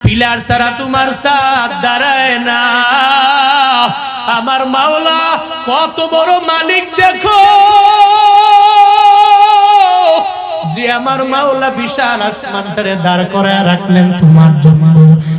Pillar ছাড়া তোমার সাথ দাঁড়ায় না। আমার মাওলা কত বড় মালিক দেখো, যে আমার মাওলা বিশাল আসমানটারে দাঁড় করায় রাখলেন তোমার জন্য।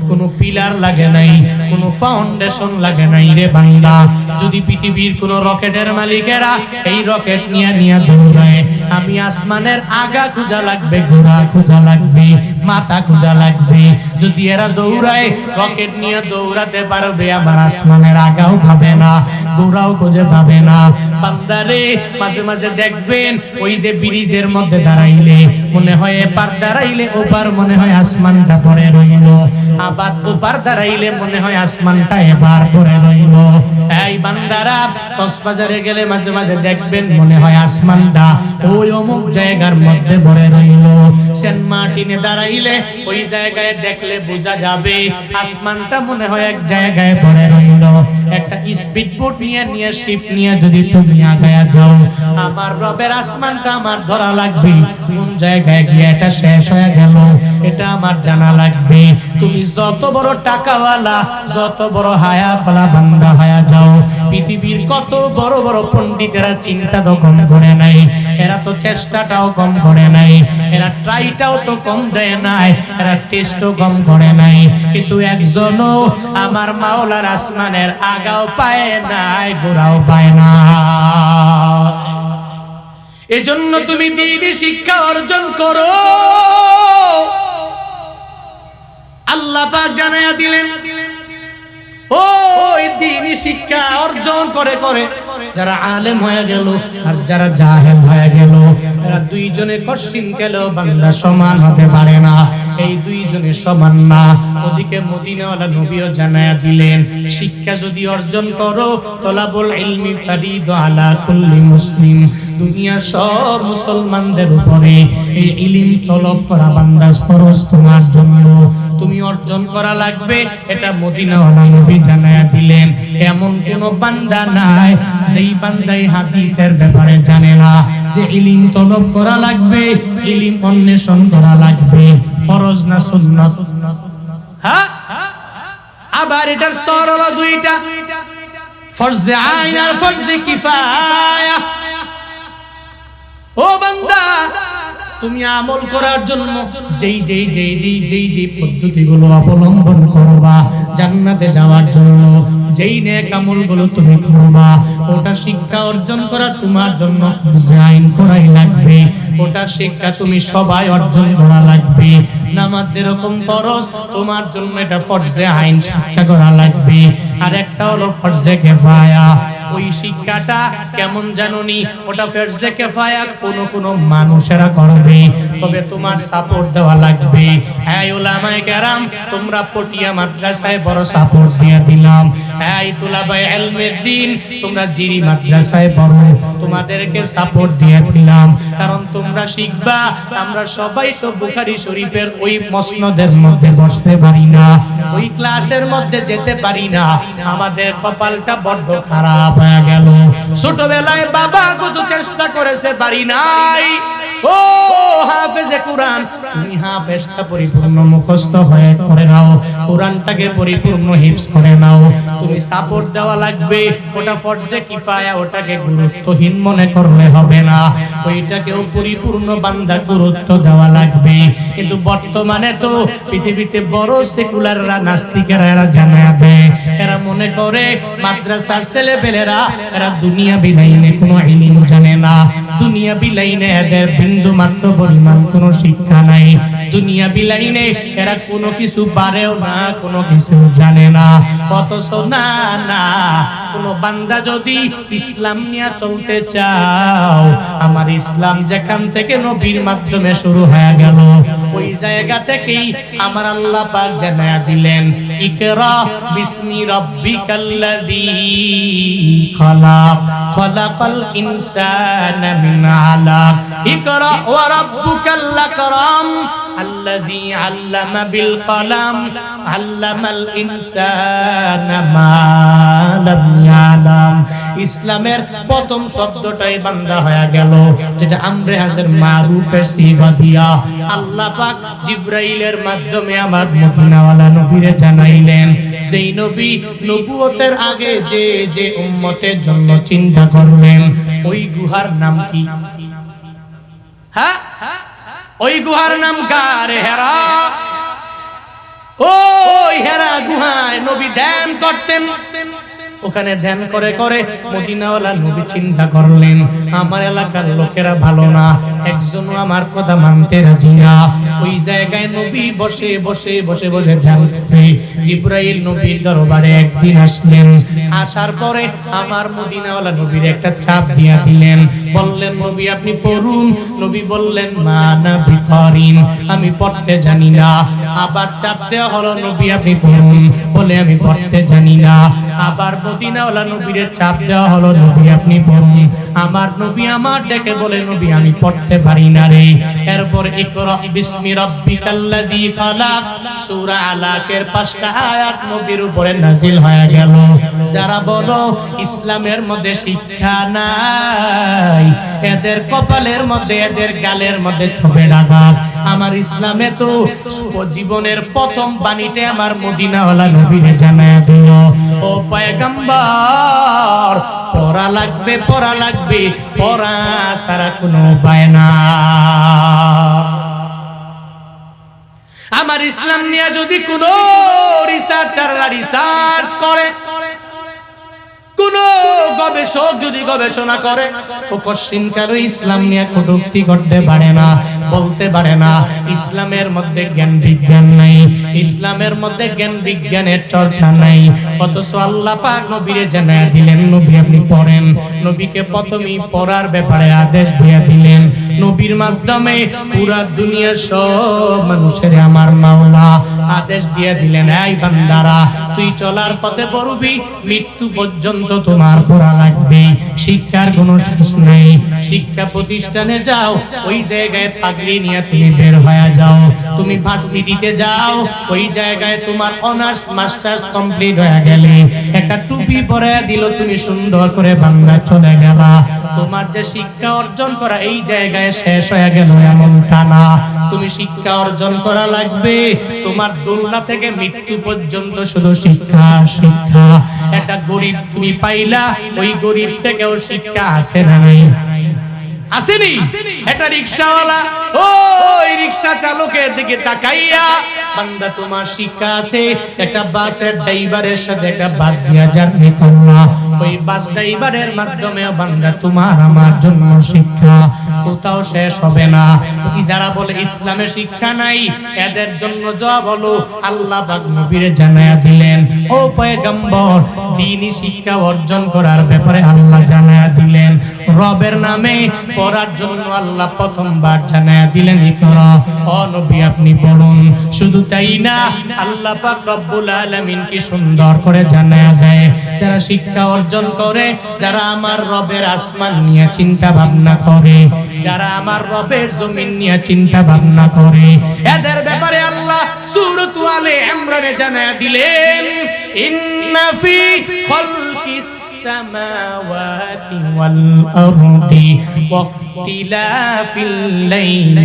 কোনো পিলার লাগে নাই, কোনো ফাউন্ডেশন লাগে নাই রে বান্দা। যদি পৃথিবীর কোনো রকেটের মালিকেরা এই রকেট নিয়ে দৌড়ায়, আমি আসমানের আগা খোঁজা লাগবে, গোড়া খোঁজা লাগবে, মাথা খোঁজা লাগবে। যদি এরা দৌড়ায়, রকেট নিয়ে দৌড়াতে পারবে, আমার আসমানের আগাও পাবে না, গোড়াও খুঁজে পাবে না। বান্দারে মাঝে মাঝে দেখবেন ওই যে ব্রিজের মধ্যে দাঁড়াইলে মনে হয় এপার, দাঁড়াইলে ওপার মনে হয় আসমানটা পড়ে রইল, আবার ওপার দাঁড়াইলে মনে হয় আসমানটা এবার পড়ে রইল। এই বান্দারা কক্সবাজারে গেলে মাঝে মাঝে দেখবেন মনে হয় আসমানটা ওই অমুক জায়গার মধ্যে পড়ে রইল। সেন্ট মার্টিনে দাঁড়াইলে ওই জায়গায় দেখলে বোঝা যাবে আসমানটা মনে হয় এক জায়গায় পড়ে রইল। একটা স্পিড বোট নিয়ে শিপ নিয়ে যদি তুমি আগায়া যাও, আমার রবের আসমানটা আমার ধরা লাগবে, কোন জায়গায় গিয়ে এটা শেষ হয়ে গেল এটা আমার জানা লাগবে। তুমি যত বড় টাকাওয়ালা, যত বড় হায়াতওয়ালা বান্দা হয়ে যাও, পৃথিবীর কত বড় বড় পণ্ডিতেরা চিন্তা তো কম করে নাই, এরা তো চেষ্টাটাও কম করে নাই, এরা ট্রাইটাও তো কম দেয় নাই, এরা টেস্টও কম করে নাই, কিন্তু একজনও আমার মাওলার আসমানের আগাও পায় নাই, গোড়াও পায় না। এজন্য তুমি দ্বীনি শিক্ষা অর্জন করো। আল্লাহ পাক জানায়া দিলেন, ও দ্বীনি শিক্ষা অর্জন করে করে যারা আলেম হয়ে গেল আর যারা জাহেল হয়ে গেল, এরা দুইজনে কঠিন গেল বান্দা সমান হতে পারে না। এই দুইজনে সমান না। ওদিকে মদিনাওয়ালা নবীও জানায়া দিলেন, শিক্ষা যদি অর্জন করো, তলাবুল ইলমি ফারিদু আলা কুল্লি মুসলিম, দুনিয়ার সব মুসলমানদের উপরে এই ইলম তলব করা বান্দা ফরজ তোমার জন্য, তুমি অর্জন করা লাগবে। এটা মদিনাওয়ালা নবী জানায়া দিলেন। এমন কোন বান্দা নাই যেই বান্দাই হাদিসের ব্যাপারে জানে না যে ইলম তলব করা লাগবে, ইলম অন্বেষণ করা লাগবে, ফরজ না সুন্নাত। হ্যাঁ, আবার এটার স্তর হলো দুইটা, ফরজে আইন আর ফরজে কিফায়া। ও বান্দা, তুমি আমল করার জন্য যেই পদ্ধতিগুলো অবলম্বন করবা, জান্নাতে যাওয়ার জন্য যেই নেক আমলগুলো তুমি করবা, ওটা শিক্ষা অর্জন করা তোমার জন্য ফরজে আইন করাই লাগবে। ওটা শিক্ষা তুমি সবাই অর্জন করা লাগবে। নামাজ যেরকম ফরজ, তোমার জন্য এটা ফরজে আইন শিক্ষা করা লাগবে। আর একটা হলো ফরজে কিফায়া। ওই শিক্ষাটা কেমন জানোনি, ওটা ফরজে কিফায়া কোন মানুষেরা করবে, তবে তোমার সাপোর্ট দেওয়া লাগবে। এই উলামায়ে কেরাম, তোমরা পটিয়া মাদ্রাসায় বড় সাপোর্ট দিয়ে দিলাম। এই তুলাবায়ে ইলমের দিন, তোমরা জিরি মাদ্রাসায় পড়ো, তোমাদেরকে সাপোর্ট দিয়ে দিলাম। কারণ তোমরা শিখবা, আমরা সবাই তো বুখারী শরীফের ওই মসনদের মধ্যে বসতে পারি না, ওই ক্লাসের মধ্যে যেতে পারি না। আমাদের কপালটা বড্ড খারাপ হয়ে গেল। ছোটবেলায় বাবা কত চেষ্টা করেছে, পারি নাই। ও হাফেজে কোরআন, তুমি হাফেজটা পরিপূর্ণ মুখস্থ হয়ে করে নাও, কোরআনটাকে পরিপূর্ণ হিফজ করে নাও। তুমি সাপোর্ট দেওয়া লাগবে। ওটা ফরজে কিফায়া, ওটাকে গুরুত্বহীন মনে করলে হবে না, ওইটাকেও পরিপূর্ণ বান্দা গুরুত্ব দেওয়া লাগবে। কিন্তু বর্তমানে তো পৃথিবীতে বড় সেকুলাররা, নাস্তিকেরা, এরা জানায়া দেয়, এরা মনে করে মাদ্রাসার ছেলেপেলেরা এরা দুনিয়া বিলাইনে কোনো ইলম জানে না, দুনিয়া বিলাইনে এদের বিন্দু মাত্র পরিমাণ কোনো শিক্ষা নাই, দুনিয়া বিলাইনে এরা কোনো কিছু পারেও না, কোনো কিছু জানে না। অথচ না, কোন বান্দা যদি ইসলাম নিয়ে চলতে চাও, আমার ইসলাম যেখান থেকে নবীর মাধ্যমে শুরু হয়ে গেল, ওই জায়গা থেকেই আমার আল্লাহ পাক জানায়া দিলেন, ইকরা বিসমি রাব্বিকাল্লাযী খালাক, খালাকাল ইনসানা মিন আলাক, ইকরা ওয়া রাব্বুকাল আকরাম, আল্লাযী আল্লামা বিল কলাম আল্লামাল ইনসানা মা লাম ইয়ালাম। ইসলামের প্রথম শব্দটাই বান্দা হয়ে গেল, যেটা আমরে হাজর মারুফের সিগা দিয়া আল্লাহ পাক জিবরাইলের মাধ্যমে আমার মদিনাওয়ালা নবীরে জানাইলেন। যেই নবী নবুয়তের আগে যে যে উম্মতের জন্য চিন্তা করলেন, ওই গুহার নাম কি? হ্যাঁ, ওই গুহার নাম কার? হেরা। ওই হেরা গুহায় নবী ধ্যান করতেন। ওখানে ধ্যান করে করে মদিনাওয়ালা নবী চিন্তা করলেন, আমার এলাকার লোকেরা ভালো না, একজনও আমার কথা মানতে রাজি না। ওই জায়গায় নবী বসে বসে বসে বসে ধ্যান করে। জিবরাইল নবীর দরবারে একদিন আসলেন। আসার পরে আমার মদিনাওয়ালা নবীর একটা চাপ দিয়া দিলেন, বললেন নবী আপনি পড়ুন। নবী বললেন মা না বিকারিন, আমি পড়তে জানি না। আবার চাপ দেওয়া হলো, নবী আপনি পড়ুন। বলে আমি পড়তে জানি না। আবার মদিনাওয়ালা নবীর চাপ দেওয়া হলো, নবী আপনি পড়ুন। আমার নবী আমার ডেকে বলে নবী আমি পড়তে পারি না রে। এরপর ইকরা বিসমি রাব্বিকাল্লাযী খালাক সূরা আলাকের 5টা আয়াত নবীর উপরে নাজিল হয়ে গেল। যারা বলো ইসলামের মধ্যে শিক্ষা নাই, এদের কপালের মধ্যে এদের গালের মধ্যে ছবে ডাকাত। আমার ইসলামে তো জীবনের প্রথম বাণীতে আমার মদিনাওয়ালা নবীরে জানায়া দিল, ও পয়গম্বর পড়া লাগবে, পড়া লাগবে, পড়া ছাড়া কোনো উপায় না। আমার ইসলাম নিয়ে যদি কোনো রিসার্চাররা রিসার্চ করে, কোন গবেষক যদি গবেষণা করে, ও কোশ্চিন কারো ইসলাম নিয়ে কটূক্তি করতে পারে না, বলতে পারে না ইসলামের মধ্যে জ্ঞান বিজ্ঞান নাই, ইসলামের মধ্যে জ্ঞান বিজ্ঞানের চর্চা নাই। অথচ আল্লাহ পাক নবীরে জানায়া দিলেন নবী আপনি পড়েন। নবীকে প্রথমেই পড়ার ব্যাপারে আদেশ দিয়ে দিলেন। নবীর মাধ্যমে পুরা দুনিয়ার সব মানুষের আমার মাওলা আদেশ দিয়ে দিলেন, এই বান্দারা তুই চলার পথে পড়বি, মৃত্যু পর্যন্ত তোমার পড়া লাগবে। শিক্ষার কোনো শেষ নেই। শিক্ষা প্রতিষ্ঠানে যাও, ওই জায়গায় পাগড়ি নিয়ে তুমি বের হয়ে যাও। তুমি ভার্সিটিতে যাও, ওই জায়গায় তোমার অনার্স মাস্টার্স কমপ্লিট হয়ে গেলে একটা টুপি পরে দিল, তুমি সুন্দর করে বাংলা চলে গেলা। তোমার যে শিক্ষা অর্জন করা এই জায়গায় শেষ হয়ে গেল এমনটা না। তুমি শিক্ষা অর্জন করা লাগবে, তোমার দোলনা থেকে মৃত্যু পর্যন্ত শুধু শিক্ষা শিক্ষা। একটা গরিব তুমি পাইলা, ওই গরিব থেকেও শিক্ষা আছে না নাই? আসেনি? একটা রিকশাওয়ালা ওই রিকশা চালকের দিকে তাকাইয়া, বান্দা তোমার শিক্ষা আছে। একটা বাসের ড্রাইভারের সাথে একটা বাস দিয়া জার্নি করলা, ওই বাস ড্রাইভারের মাধ্যমে বান্দা তোমার আমার জন্য শিক্ষা কোথাও শেষ হবে না। যারা বলে ইসলামে শিক্ষা নাই, এদের জন্য জবাব হলো আল্লাহ পাক নবীরে জানায়া দিলেন, ও পয়গম্বর দ্বীনি শিক্ষা অর্জন করার ব্যাপারে আল্লাহ জানায়া দিলেন। রবের নামে পড়ার জন্য আল্লাহ প্রথমবার জানায়া দিলেন ইকরা, ও নবী আপনি পড়ুন। শুধু তাই না, আল্লাহ পাক রব্বুল আলামিন কি সুন্দর করে জানায়া দেয়, যারা শিক্ষা অর্জন করে, যারা আমার রবের আসমান নিয়ে চিন্তা ভাবনা করে, যারা আমার রবের জমিন নিয়ে চিন্তা ভাবনা করে, এদের ব্যাপারে আল্লাহ সূরাত আলে ইমরানে জানায়া দিলেন, ইন্না ফি খালকিস السماوات والأرض واختلاف الليل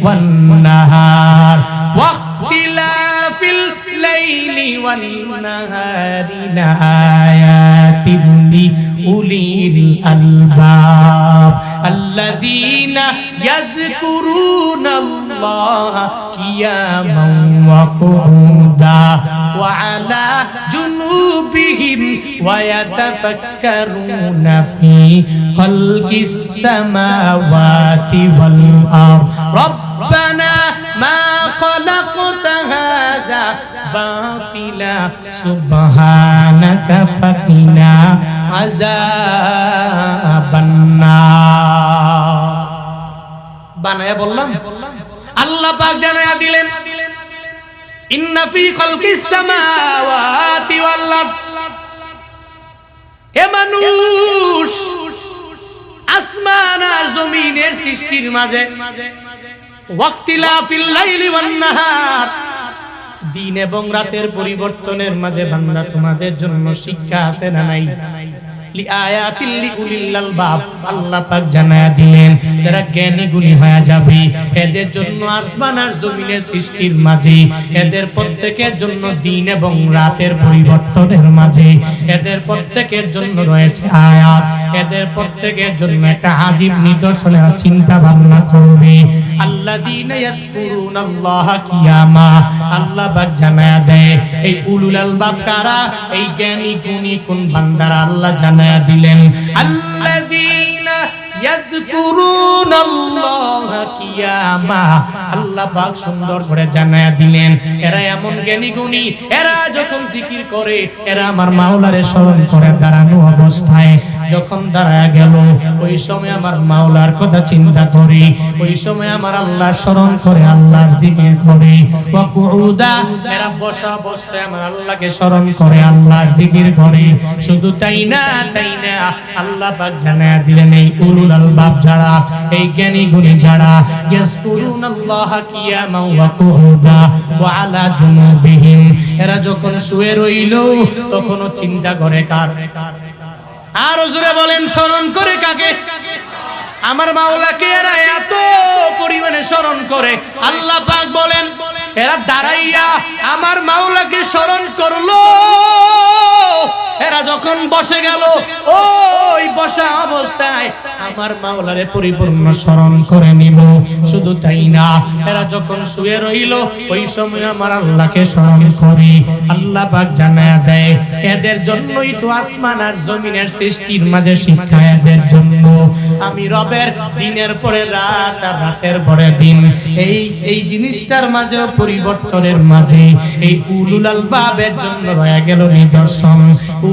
والنهار واختلاف الليل والنهار لآيات لأولي الألباب الذين يذكرون الله قياما وقعودا وعلى جنوبهم ويتفكرون في خلق السماوات والأرض ربنا ما خلقت هذا باطلا سبحانك فقنا عذاب النار। বানায়া বললাম, আল্লাহ পাক জানায়া দিলেন, ইন্না ফি খালকিস সামাওয়াতি ওয়াল আরদ, হে মানুষ আসমান আর জমিনের সৃষ্টির মাঝে ওয়াক্তিলাফিল লাইলি ওয়ান নাহার, দিন এবং রাতের পরিবর্তনের মাঝে বান্দা তোমাদের জন্য শিক্ষা আছে না নাই? লিআয়াতিল লিউলিল আলবাব, আল্লাহ পাক জানায়া দিলেন যারা জ্ঞানী গুণী হয়ে যাবে এদের জন্য আসমান আর জমিনের সৃষ্টির মাঝে, এদের প্রত্যেকের জন্য দিন এবং রাতের পরিবর্তনের মাঝে এদের প্রত্যেকের জন্য রয়েছে আয়াত, এদের প্রত্যেকের জন্য একটা আজীব নিদর্শনের চিন্তা ভাবনা করবে। আল্লাযীনা ইয়াযকুরুনাল্লাহ কিয়ামা, আল্লাহ পাক জানায়া দেয় এই উলুল আলবাব কারা, এই জ্ঞানী গুণী কোন বান্দারা আল্লাহ জানায়া দিলেন আল্লাযীনা ইয়াযকুরুনাল্লাহ কিয়ামা, আল্লাহ পাক সুন্দর করে জানায়া দিলেন এরা এমন জ্ঞানী গুণী, এরা যখন জিকির করে এরা আমার মাওলারে স্মরণ করে দাঁড়ানো অবস্থায়, যখন দাঁড়ায় গেল ওই সময় আমার মাওলার কথা চিন্তা করে, ওই সময় আমার আল্লাহ স্মরণ করে আল্লাহর জিকির করে। ওয়া কুউদা, এরা বসা অবস্থায় আমার আল্লাহকে স্মরণ করে আল্লাহর জিকির করে। শুধু তাই না আল্লাহ পাক জানায়া দিলেন এই উলুল আলবাব যারা, এই জ্ঞানী গুণী যারা, ইয়াযকুরুনাল্লাহ কিয়ামা ওয়া কুউদা ওয়া আলা জুনুবিহিম, এরা যখন শুয়ে রইল তখনও চিন্তা করে কার? আর জোরে বলেন স্মরণ করে কাকে? আমার মাওলাকে এরা এত পরিমাণে স্মরণ করে। আল্লাহ পাক বলেন এরা দাঁড়াইয়া আমার মাওলাকে স্মরণ করলো, এরা যখন বসে গেল ওই বসা অবস্থায় আমার মাওলারে পরিপূর্ণ স্মরণ করে নিল। শুধু তাই না, এরা যখন শুয়ে রইল ওই সময় আমার আল্লাহকে স্মরণ করে। আল্লাহ পাক জানায়া দেয় এদের জন্যই তো আসমান আর জমিনের সৃষ্টির মাঝে শিক্ষা, এদের জন্য আমি রবের দিনের পরে রাত আর রাতের পরে দিন, এই জিনিসটার মাঝে পরিবর্তনের মাঝে এই উলুল আলবাবের জন্য রয়ে গেল নিদর্শন।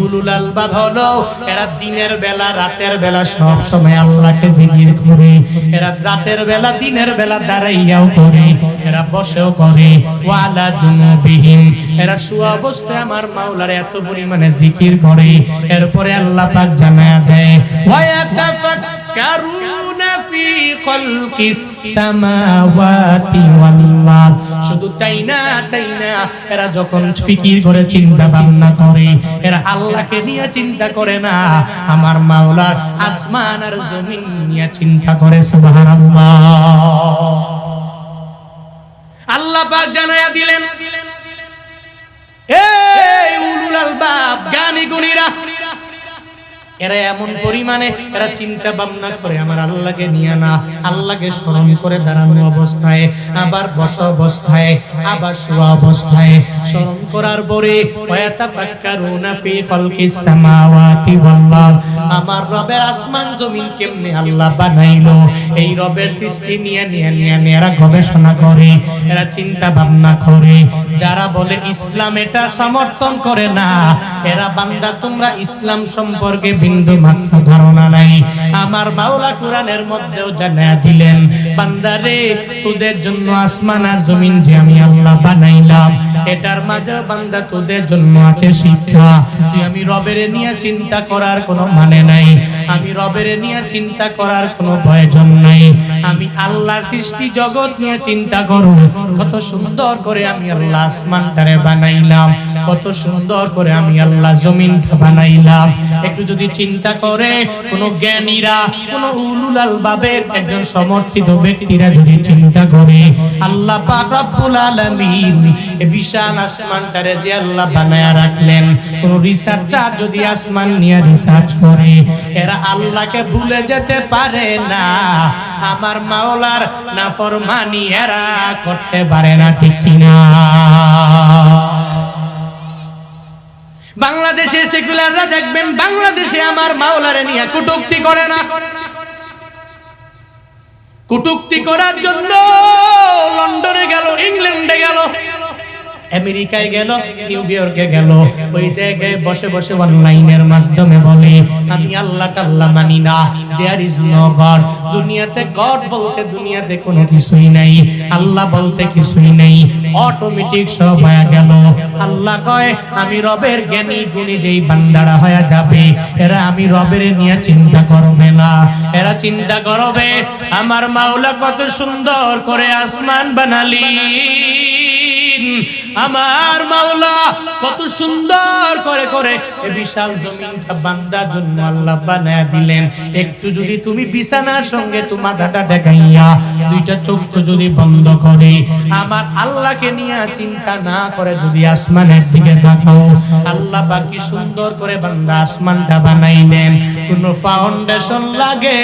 উলুল আলবাব হলো এরা দিনের বেলা রাতের বেলা সব সময় আল্লাহকে জিকির করে, এরা রাতের বেলা দিনের বেলা দাঁড়াইয়াও করে, এরা বসেও করে। ওয়ালা জুনুবিহিম, এরা শুয়া অবস্থায় আমার মাওলার এত পরিমাণে জিকির করে। এরপরে আল্লাহ পাক জানায়া দেয় ওয়া ইয়াতাফাক্কারুনা ফি খালকিস সামাওয়াতি ওয়াল আরদ, শুধু তাই না এরা যখন ফিকির করে চিন্তা ভাবনা করে, এরা আল্লাহকে নিয়ে চিন্তা করে না, আমার মাওলার আসমান আর জমিন নিয়ে চিন্তা করে। সুবহানাল্লাহ। আল্লাহ পাক জানায়া দিলেন এই উলুল আলবাব জ্ঞানী গুণীরা এরা এমন পরিমাণে এরা চিন্তা ভাবনা করে আমার আল্লাহকে নিয়ে না, আল্লাহকে স্মরণ করে দাঁড়ানো অবস্থায়, আবার বসা অবস্থায়, আবার শোয়া অবস্থায় স্মরণ করার পরে ওয়াতাফাক্কারুনা ফি খালকিস সামাওয়াতি ওয়াল আরদ, আমার রবের আসমান জমিন কেমনে আল্লাহ বানাইলো, এই রবের সৃষ্টি নিয়ে এরা গবেষণা করে, এরা চিন্তা ভাবনা করে। যারা বলে ইসলাম এটা সমর্থন করে না, এরা বান্দা তোমরা ইসলাম সম্পর্কে বিন্দু মাত্র ধারণা নাই। আমার মাওলা কোরআনের মধ্যেও জানায়া দিলেন বান্দারে তোদের জন্য আসমান আর জমিন যে আমি আল্লাহ বানাইলাম এটার মাঝে বান্দা তোদের জন্য আছে শিক্ষা। তুই আমি রবের নিয়ে চিন্তা করার কোনো মানে নাই, আমি রবের নিয়ে চিন্তা করার কোনো প্রয়োজন নাই। আমি আল্লাহর সৃষ্টি জগৎ নিয়ে চিন্তা করো, কত সুন্দর করে আমি আল্লাহ আসমানটারে বানাইলাম, কত সুন্দর করে আমি আল্লাহ জমিনটা বানাইলাম। একটু যদি চিন্তা করে কোন জ্ঞানীরা, কোন উলুল আলবাবের একজন সমর্থিত ব্যক্তিরা যদি চিন্তা করে আল্লাহ পাক রব্বুল আলামিন এই বিশাল আসমানটারে যে আল্লাহ বানায়া রাখলেন, কোন রিসার্চার যদি আসমান নিয়ে রিসার্চ করে এরা আল্লাহকে ভুলে যেতে পারে না, আমার মাওলার নাফরমানি এরা করতে পারে না, ঠিক কিনা? বাংলাদেশের সেকুলাররা দেখবেন বাংলাদেশে আমার মাওলারে নিয়ে কটূক্তি করে না, কটূক্তি করার জন্য লন্ডনে গেল, ইংল্যান্ডে গেল, আমেরিকায় গেল, নিউ ইয়র্কে গেল, ওই জায়গায় বসে বসে অনলাইনের মাধ্যমে বলে আমি আল্লাহ টাল্লাহ মানি না, দেয়ার ইজ নো গড। দুনিয়াতে গড বলতে দুনিয়াতে কোনো কিছুই নাই, আল্লাহ বলতে কিছুই নাই, অটোমেটিক সব হয়ে গেল। আল্লাহ আল্লাহ কয় আমি রবের জ্ঞানী গুণী যেই বান্দারা হয়ে যাবে এরা আমি রবের নিয়ে চিন্তা করবে না, এরা চিন্তা করবে আমার মাওলা কত সুন্দর করে আসমান বানালেন, আমার মাওলা কত সুন্দর করে করে এই বিশাল জমিনটা বান্দার জন্য আল্লাহ বানায়া দিলেন। একটু যদি তুমি বিছানার সঙ্গে তোমার মাথাটা ঢাকাইয়া দুইটা চোখ যদি বন্ধ করে আমার আল্লাহকে নিয়ে চিন্তা না করে যদি আসমানের দিকে তাকাও, আল্লাহ পাক কি সুন্দর করে বান্দা আসমানটা বানাইলেন। কোনো ফাউন্ডেশন লাগে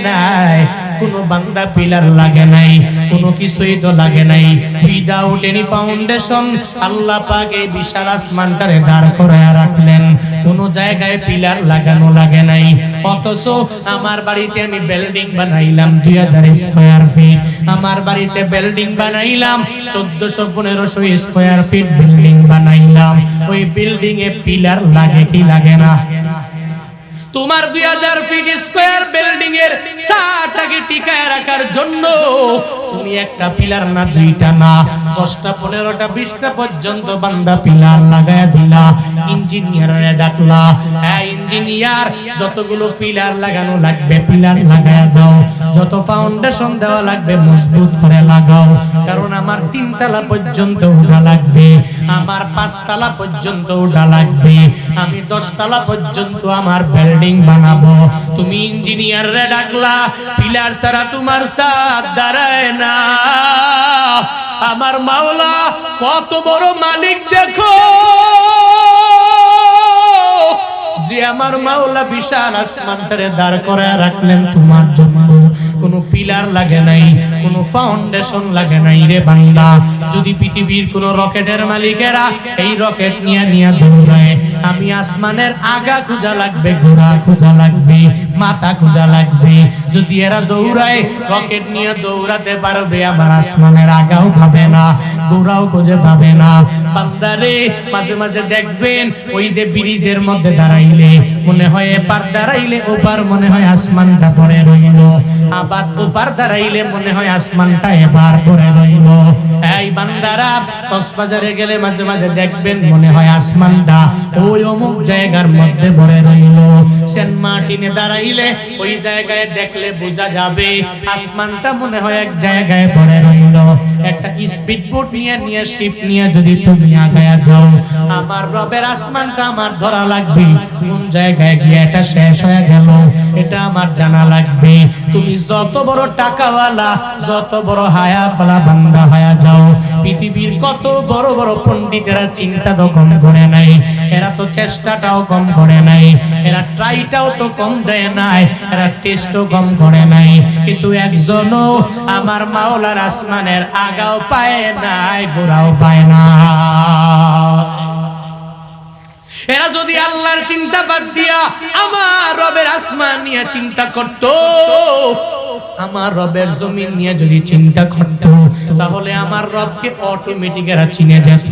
নাই, কোনো বান্দা পিলার লাগে নাই, কোনো কিছুই তো লাগে নাই। উইদাউট এনি ফাউন্ডেশন আল্লাহ পাক এই বিশাল আসমানটারে দাঁড় করায়া রাখলেন, কোনো জায়গায় পিলার লাগানো লাগে নাই। অথচ আমার বাড়িতে আমি বিল্ডিং বানাইলাম 2000 স্কয়ার ফিট, আমার বাড়িতে বিল্ডিং বানাইলাম 1400-1500 স্কয়ার ফিট বিল্ডিং বানাইলাম, ওই বিল্ডিং এ পিলার লাগে কি লাগে না? তোমার 2000 ফিট স্কয়ার বিল্ডিং এর ছাদটাকে টিকায় রাখার জন্য তুমি একটা পিলার না দুইটা না 10টা 15টা 20টা পর্যন্ত বান্দা পিলার লাগায়া দিলা, ইঞ্জিনিয়াররে ডাকলা, হ্যাঁ ইঞ্জিনিয়ার যতগুলো পিলার লাগানো লাগবে পিলার লাগায়া দাও, যত ফাউন্ডেশন দেওয়া লাগবে মজবুত করে লাগাও, কারণ আমার 3 তলা পর্যন্ত উঠা লাগবে, আমার 5 তলা পর্যন্ত উঠা লাগবে, আমি 10 তলা পর্যন্ত আমার বিল্ডিং বানাবো। তুমি ইঞ্জিনিয়ার রে ডাকলা, পিলার ছাড়া তোমার ছাদ দাঁড়ায় না। আমার মাওলা কত বড় মালিক দেখো, যে আমার মাওলা বিশাল আসমানটারে দাঁড় করায় রাখলেন তোমার জন্য, কোনো পিলার লাগে নাই, কোনো ফাউন্ডেশন লাগে নাই রে বান্দা। যদি পৃথিবীর কোনো রকেটের মালিকেরা এই রকেট নিয়ে দৌড়ায়, আমি আসমানের আগা খোঁজা লাগবে, গোড়া খোঁজা লাগবে, মাথা খোঁজা লাগবে, যদি এরা দৌড়ায় রকেট নিয়ে দৌড়াতে পারবে আমার আসমানের আগাও পাবে না, গোড়াও খুঁজে পাবে না। বান্দারে মাঝে মাঝে দেখবেন ওই যে ব্রিজের মধ্যে দাঁড়াইলে মনে হয় এপার দাঁড়াইলে ওপার মনে হয় আসমানটা পড়ে রইল, আবার ওপার দাঁড়াইলে মনে হয় আসমানটা এবার পড়ে রইল। এই বান্দারা কক্সবাজারে গেলে মাঝে মাঝে দেখবেন মনে হয় আসমানটা ওই অমুক জায়গার মধ্যে পড়ে রইল। সেন্ট মার্টিনে দাঁড়াইলে ওই জায়গায় দেখলে বোঝা যাবে আসমানটা মনে হয় এক জায়গায় পড়ে রইল। একটা স্পিড বোট নিয়ে শিপ নিয়ে যদি তুমি আগায়া যাও, আমার রবের আসমানটা আমার ধরা লাগবে, কোন জায়গায় গিয়ে এটা শেষ হয়ে গেল এটা আমার জানা লাগবে। তুমি যত বড় টাকাওয়ালা, যত বড় হায়াতওয়ালা বান্দা হয়ে যাও, পৃথিবীর কত বড় বড় পণ্ডিতেরা চিন্তা তো কম করে নাই, এরা তো চেষ্টাটাও কম করে নাই, এরা ট্রাইটাও তো কম দেয় নাই, এরা টেস্টও কম করে নাই, কিন্তু একজনও আমার মাওলার আসমানের আগাও পায় নাই, গোড়াও পায় না। এরা যদি আল্লাহর চিন্তা বাদ দিয়া আমার রবের আসমান নিয়ে চিন্তা করত, আমার রবের জমিন নিয়ে যদি চিন্তা করত, তাহলে আমার রবকে অটোমেটিক এরা চিনে যেত।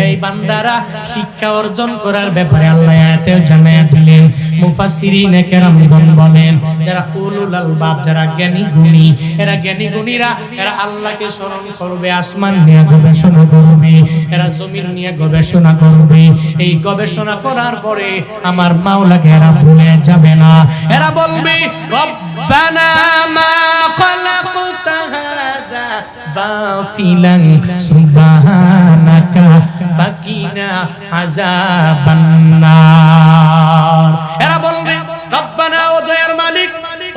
এই বান্দারা শিক্ষা অর্জন করার ব্যাপারে আল্লাহ আয়াতেও জানায়া দিলেন। মুফাসসিরিনে কেরামগণ বলেন, যারা উলুল আলবাব, যারা জ্ঞানী গুণী, এরা জ্ঞানী গুণীরা এরা আল্লাহকে স্মরণ করবে, আসমান নিয়ে গবেষণা করবে, এরা জমিন নিয়ে গবেষণা করবে। এই গবেষণা করার পরে আমার মাওলাকে এরা ভুলে যাবে না, এরা বলবে রব্বানা মা খালাকতা হাযা বাতিলান সুবহানাকা ফাকিনা আযাবান নার। এরা বলবে রব্বানা, ও দয়ার মালিক,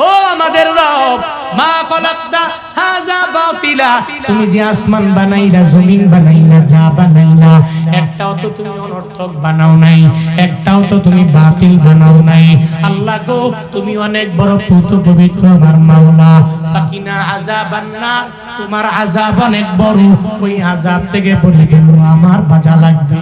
ও আমাদের রব, মা খালাকতা হাযা বাতিলা, তুমি যে আসমান বানাইলা, জমিন বানাইলা, যা বানাইলা, একটাও তো তুমি অনর্থক বানাও নাই, একটাও তো তুমি বাতিল বানাও নাই। আল্লাহ গো, তুমি অনেক বড় পবিত্র আমার মাওলা। ফাকিনা আযাবান নার, তোমার আযাব অনেক বড়, ওই আযাব থেকে পরিত্রাণ আমার বাঁচা লাগবে।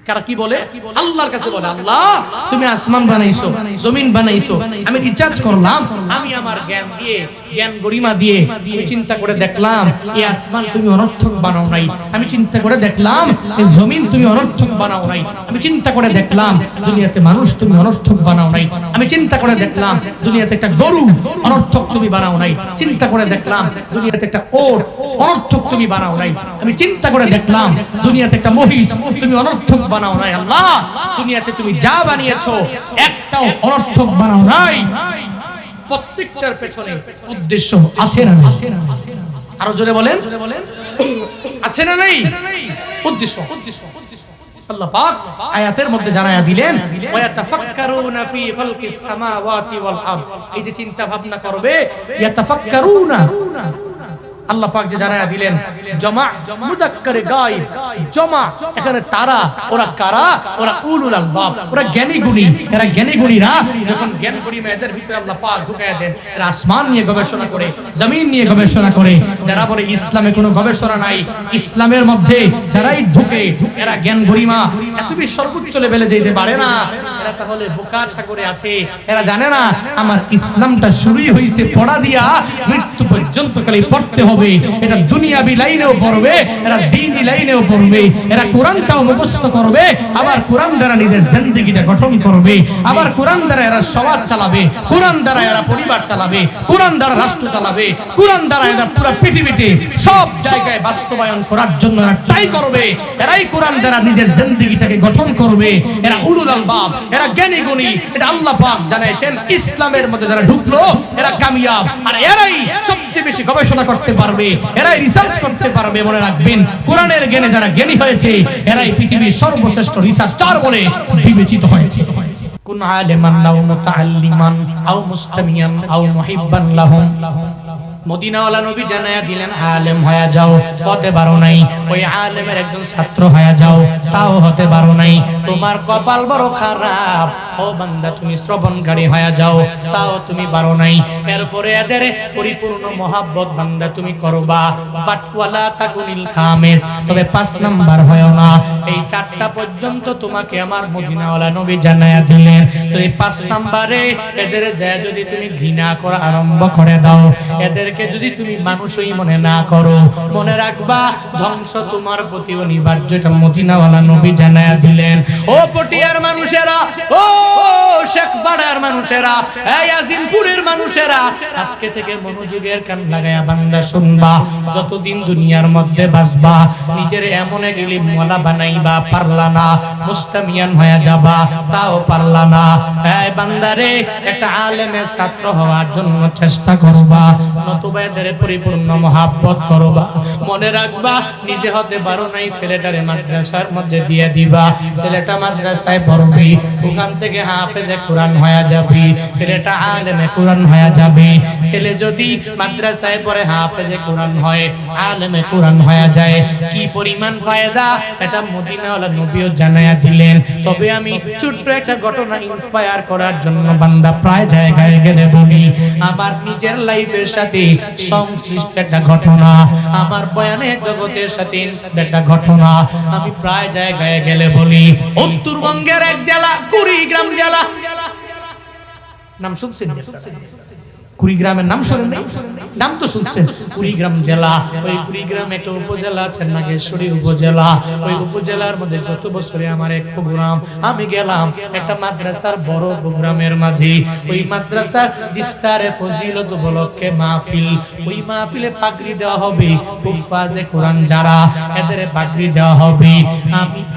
কারা কি বলে? আল্লাহর কাছে বলে, আল্লাহ তুমি আসমান বানাইছো, জমিন বানাইছো, আমি রিচার্জ করলাম, আমি আমার জ্ঞান দিয়ে, জ্ঞান গরিমা দিয়ে আমি চিন্তা করে দেখলাম এই আসমান তুমি অনর্থক বানাও নাই, আমি চিন্তা করে দেখলাম এই জমিন তুমি অনর্থক বানাও নাই, আমি চিন্তা করে দেখলাম দুনিয়াতে মানুষ তুমি অনর্থক বানাও নাই, আমি চিন্তা করে দেখলাম দুনিয়াতে একটা গরু অনর্থক তুমি বানাও নাই, চিন্তা করে দেখলাম দুনিয়াতে একটা ওট অনর্থক তুমি বানাও নাই, আমি চিন্তা করে দেখলাম দুনিয়াতে একটা মহিষ তুমি অনর্থক বানাও নাই। আল্লাহ দুনিয়াতে তুমি যা বানিয়েছো একটাও অনর্থক বানাও নাই, প্রত্যেকটার পেছনে উদ্দেশ্য আছে না নাই? আরো জোরে বলেন, আছে না নাই উদ্দেশ্য? আল্লাহ পাক আয়াতের মধ্যে জানায়া দিলেন, ওয়াতাফাক্কারুনা ফি খালকিস সামাওয়াতি ওয়াল আরদ, এই যে চিন্তা ভাবনা করবে, ইয়াতাফাক্কারুনা, আল্লাহ পাক যে জানায়া দিলেন জমা মুযাক্কারে গায়ব, জমা এখানে তারা, ওরা কারা? ওরা উলুল আলবাব, ওরা জ্ঞানী গুণী। এরা জ্ঞানী গুণীরা যখন জ্ঞান গরিমা এদের ভিতরে আল্লাহ পাক ঢুকায়া দেন, এরা আসমান নিয়ে গবেষণা করে, জমিন নিয়ে গবেষণা করে। যারা বলে ইসলামে কোনো গবেষণা নাই, ইসলামের মধ্যে যারাই ঢুকে এরা জ্ঞান গরিমা এত বেশি সর্বোচ্চ লেভেলে যেতে পারে না, এরা তাহলে বোকার সাগরে আছে। এরা জানে না আমার ইসলামটা শুরুই হইছে পড়া দিয়া, মৃত্যু পর্যন্ত খালি পড়তে হবে। এটা দুনিয়াবি লাইনেও পড়বে, এরা দ্বীনি লাইনেও পড়বে, এরা কোরআনটাও মুখস্থ করবে, আবার কোরআন দ্বারা নিজের জিন্দেগিটা গঠন করবে, আবার কোরআন দ্বারা এরা সমাজ চালাবে, কোরআন দ্বারা এরা পরিবার চালাবে, কোরআন দ্বারা রাষ্ট্র চালাবে, কোরআন দ্বারা এরা পুরো পৃথিবীতে সব জায়গায় বাস্তবায়ন করার জন্য এরা ট্রাই করবে। এরাই কোরআন দ্বারা নিজের জিন্দেগিটাকে গঠন করবে। এরা উলুল আলবাব, এরা জ্ঞানী গুণী। এটা আল্লাহ পাক জানিয়েছেন ইসলামের মধ্যে যারা ঢুকলো এরা কামিয়াব। আর এরাই সবচেয়ে বেশি গবেষণা করতে পারবে, এরাই রিসার্চ করতে পারবে। মনে রাখবেন কোরআনের জ্ঞানে যারা জ্ঞানী হয়েছে এরাই পৃথিবীর সর্বশ্রেষ্ঠ রিসার্চার বলে বিবেচিত হয়েছে। কুন আলিমান আও মুতাআল্লিমান আও মুস্তামিয়ান আও মুহিব্বান লাহুম, মদিনাওয়ালা নবী জানায়া দিলেন আলেম হয়ে যাও, হতে পারো নাই। ওই আলেমের একজন ছাত্র হয়ে যাও, তাও হতে পারো নাই। তোমার কপাল বড় খারাপ, ও বান্দা তুমি শ্রবণকারী হয়ে যাও, তাও তুমি পারো নাই। এরপরে এদের পরিপূর্ণ মহাব্বত বান্দা তুমি করবা, বাট ওয়ালা তাকুনিল খামিস, তবে 5 নাম্বার হয় না। এই 4টা পর্যন্ত তোমাকে আমার মদিনাওয়ালা নবী জানায়া দিলেন। তো এই 5 নাম্বারে এদের যায় যদি তুমি ঘৃণা করা আরম্ভ করে দাও, এদের যদি তুমি মানুষই মনে না করো, মনে রাখবা ধ্বংস তোমার প্রতি অনিবার্য। এটা মদিনাওয়ালা নবী জানায়া দিলেন। ও পটিয়ার মানুষেরা, ও শেখপাড়ার মানুষেরা, এই আজিমপুরের মানুষেরা, আজকে থেকে মনোযোগের কান লাগায়া বান্দা শুনবা। যতদিন দুনিয়ার মধ্যে বাঁচবা নিজের এমন এক ইলমওয়ালা বানাইবা, পারলা না। মুস্তামিয়ান হয়ে যাবা, তাও পারলা না। এই বান্দারে একটা আলেমের ছাত্র হওয়ার জন্য চেষ্টা করবা, নতুবা এদের পরিপূর্ণ মহাব্বত করবা। মনে রাখবা নিজে হতে পারো নাই, ছেলেটারে মাদ্রাসার মধ্যে দিয়ে দিবা। ছেলেটা মাদ্রাসায় পড়বে, ওখান থেকে হাফেজে কোরআন হয়ে যাবে, ছেলেটা আলেমে কোরআন হয়ে যাবে। ছেলে যদি মাদ্রাসায় পড়ে হাফেজে কোরআন হয়, আলেমে কোরআন হয়ে যায়, কি পরিমাণ ফায়দা এটা মদিনাওয়ালা নবীও জানায়া দিলেন। তবে আমি ছোট্ট একটা ঘটনা ইন্সপায়ার করার জন্য বান্দা প্রায় জায়গায় গেলে বলি, আমার নিজের লাইফের সাথে সংশ্লিষ্ট একটা ঘটনা, আমার বয়ানের জগতের সাথে একটা ঘটনা আমি প্রায় জায়গায় গেলে বলি। উত্তরবঙ্গের এক জেলা কুড়িগ্রাম জেলা, নাম শুনছেন? কুড়িগ্রামের নাম শুনেন নাই? নাম তো শুনছেন। কুড়িগ্রাম জেলা, ওই কুড়িগ্রাম একটা উপজেলা আছে, নাগেশ্বরী উপজেলা। ওই উপজেলার মধ্যে গত বছরে আমার এক প্রোগ্রাম, আমি গেলাম একটা মাদ্রাসার বড় প্রোগ্রামের মাঝে। ওই মাদ্রাসার বিস্তারে ফজিলত উপলক্ষে মাহফিল। ওই মাহফিলে পাগড়ি দেওয়া হবে হুফাজে কোরআন যারা, এদের পাগড়ি দেওয়া হবে।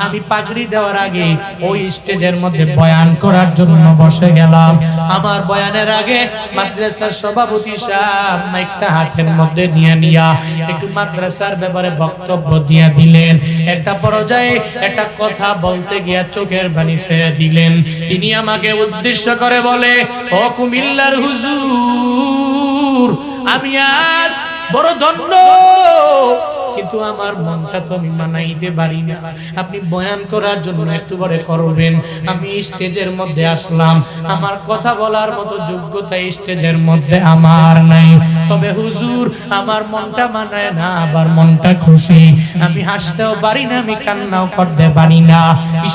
আমি পাগড়ি দেওয়ার আগে ওই স্টেজের মধ্যে বয়ান করার জন্য বসে গেলাম। আমার বয়ানের আগে মাদ্রাসা সভাপতি সাহেব মাইকটা হাতের মধ্যে নিয়া একটু মাদ্রাসার ব্যাপারে বক্তব্য দিয়ে দিলেন। একটা পর্যায়ে একটা কথা বলতে গিয়া চোখের পানি ছেড়ে দিলেন। তিনি আমাকে উদ্দেশ্য করে বলে, ও কুমিল্লার হুজুর, আমি আজ বড় ধন্য, কিন্তু আমার মনটা তো আমি মানাইতে পারি না। আপনি বয়ান করার জন্য একটু পরে করবেন। আমি স্টেজের মধ্যে আসলাম, আমার কথা বলার মতো যোগ্যতা স্টেজের মধ্যে আমার নাই। তবে হুজুর আমার মনটা মানায় না, আবার মনটা খুশি, আমি হাসতেও পারি না, আমি কান্নাও করতে পারি না।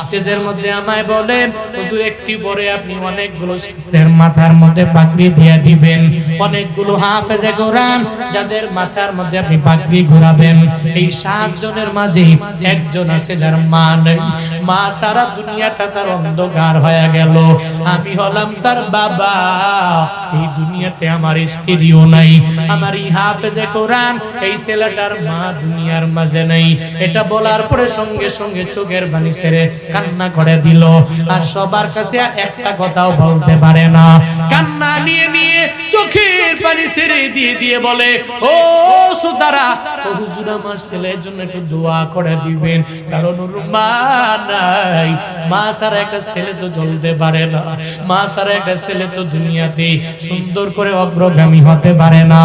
স্টেজের মধ্যে আমায় বলে হুজুর একটু পরে আপনি অনেকগুলো ছাত্রের মাথার মধ্যে পাগড়ি দিয়ে দিবেন, অনেকগুলো হাফেজে কোরআন যাদের মাথার মধ্যে আপনি পাগড়ি ঘোরাবেন। এই 7 জনের মাঝে একজন আছে যার মা নেই, মা সারা দুনিয়াটা তার অন্ধকার হয়ে গেল। আমি হলাম তার বাবা, এই দুনিয়াতে আমার স্ত্রীও নাই, আমার এই হাফেজে কোরআন এই ছেলেটার মা দুনিয়ার মাঝে নেই। এটা বলার পরে সঙ্গে সঙ্গে চোখের পানি ছেড়ে কান্না করে দিল, আর সবার কাছে একটা কথাও বলতে পারে না। কান্না নিয়ে নিয়ে চোখের পানি ছেড়ে দিয়ে দিয়ে বলে, ও সুতারা, ও হুজুর আমার ছেলের জন্য একটু দোয়া করে দিবেন, কারণ ওর মা নাই। মা ছাড়া একটা ছেলে তো চলতে পারে না, মা ছাড়া একটা ছেলে তো দুনিয়াতে সুন্দর করে অগ্রগামী হতে পারে না।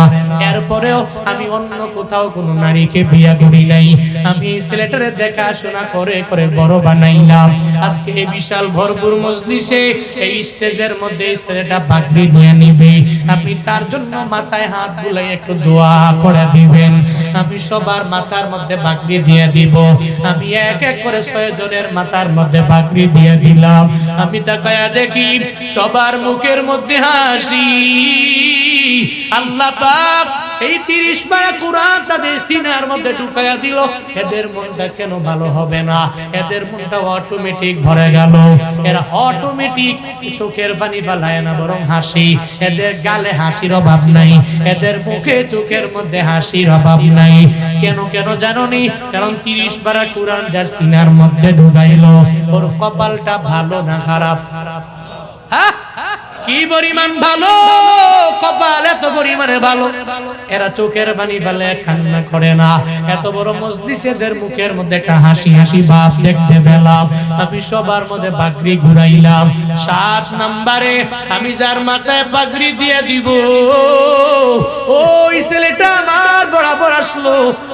এরপরেও আমি অন্য কোথাও কোনো নারীকে বিয়ে করি নাই, আমি এই ছেলেটারে দেখাশোনা করে করে বড় বানাইলাম। আজকে এই বিশাল ভরপুর মজলিসে এই স্টেজের মধ্যে এই ছেলেটা পাগড়ি নিয়ে নিবে, আপনি তার জন্য মাথায় হাত বুলাই একটু দোয়া করে দিবেন। আমি সবার মাথার মধ্যে পাগড়ি দিয়ে দিব, আমি এক এক করে 6 জনের মাথার মধ্যে পাগড়ি দিয়ে দিলাম। আমি তাকায়া দেখি সবার মুখের মধ্যে হাসি। আল্লাহ পাক এই 30 পারা কোরআন তাদের সিনার মধ্যে ঢুকায়া দিল। এদের মনটা কেন ভালো হবে না? এদের মনটা অটোমেটিক ভরে গেল। এরা অটোমেটিক চোখের পানি ফেলায় না, বরং হাসি। এদের গালে হাসির অভাব নাই, এদের মুখে চোখের মধ্যে হাসির অভাব নাই। কেন কেন জানো নি? কারণ 30 পারা কোরআন যার সিনার মধ্যে ঢুকাইলো, ওর কপালটা ভালো না খারাপ? হ্যাঁ, কি পরিমাণ ভালো কপাল, এত পরিমাণে ভালো। এরা চোখের পানি ফেলে কান্না করে না। এত বড় মজলিসেদের মুখের মধ্যে একটা হাসি হাসি ভাব দেখতে পেলাম। আমি সবার মধ্যে পাগড়ি ঘুরাইলাম। 7 নম্বরে আমি যার মাথায় পাগড়ি দিয়ে দিব, ওই ছেলেটা আমার বরাবর আসলো।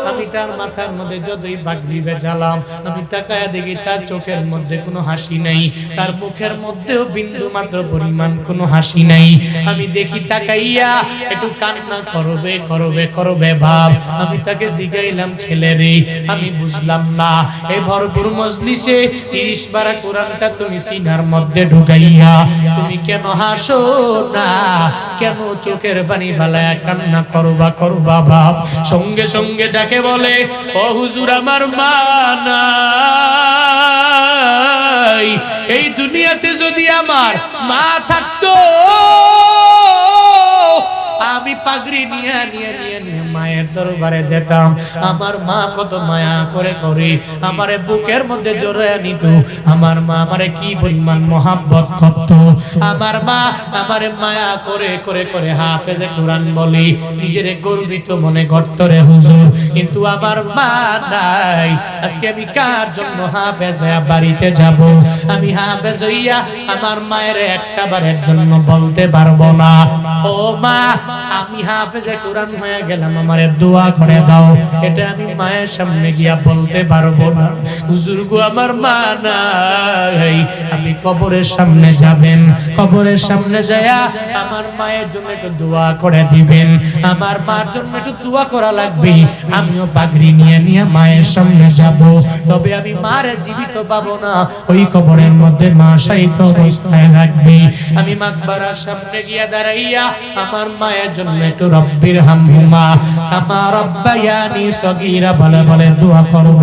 আমি তার মাথার মধ্যে যতই পাগড়ি বেজালাম, আমি তাকায়া দেখি তার চোখের মধ্যে কোনো হাসি নাই, তার মুখের মধ্যেও বিন্দু মাত্র পরিমাণ কোনো হাসি নাই। আমি দেখি তাকাইয়া একটু কান্না করবে করবে করবে ভাব। আমি তাকে জিগাইলাম, ছেলে রে, আমি বুঝলাম না এই ভরপুর মজলিসে 30 পারা কোরআনটা তুমি সিনার মধ্যে ঢুকাইয়া তুমি কেন হাসো না? কেন চোখের পানি ফেলায়া কান্না করবা করবা ভাব? সঙ্গে সঙ্গে যাকে বলে, ও হুজুর আমার মা নাই, এই দুনিয়াতে যদি আমার মা থাকতো আমি পাগড়ি নিয়ে নিয়ে নিয়ে নিয়ে মায়ের দরবারে যেতাম। আমার মা কত মায়া করে করে আমারে বুকের মধ্যে জড়ায় নিত। আমার মা আমারে কি পরিমাণ মহাব্বত করত। আমার মা আমারে মায়া করে করে করে হাফেজে কোরআন বলি নিজেরে গর্বিত মনে করত রে হুজুর। কিন্তু আমার মা নাই। আজকে আমি কার জন্য হাফেজে বাড়িতে যাব? আমি হাফেজ হইয়া আমার মায়ের একটা বারের জন্য বলতে পারবো না, ও মা আমি হাফেজে কোরআন হয়ে গেলাম, আমারে দোয়া করে দাও। এটা আমি মায়ের সামনে গিয়া বলতে পারবো না। হুজুর গো আমার মা নাই। আপনি কবরের সামনে যাবেন, কবরের সামনে যায়া আমার মায়ের জন্য একটু দোয়া করে দিবেন। আমার মার জন্য একটু দোয়া করা লাগবে। আমিও পাগড়ি নিয়ে নিয়ে মায়ের সামনে যাব। তবে আমি মারে জীবিত পাবো না, ওই কবরের মধ্যে মা শায়িত অবস্থায় রাখবে। আমি মাকবারার সামনে গিয়া দাঁড়াইয়া আমার মায়ের জন্য একটু রব্বির হামহুমা কামা রব্বায়ানি সগীরা বলে বলে দোয়া করব।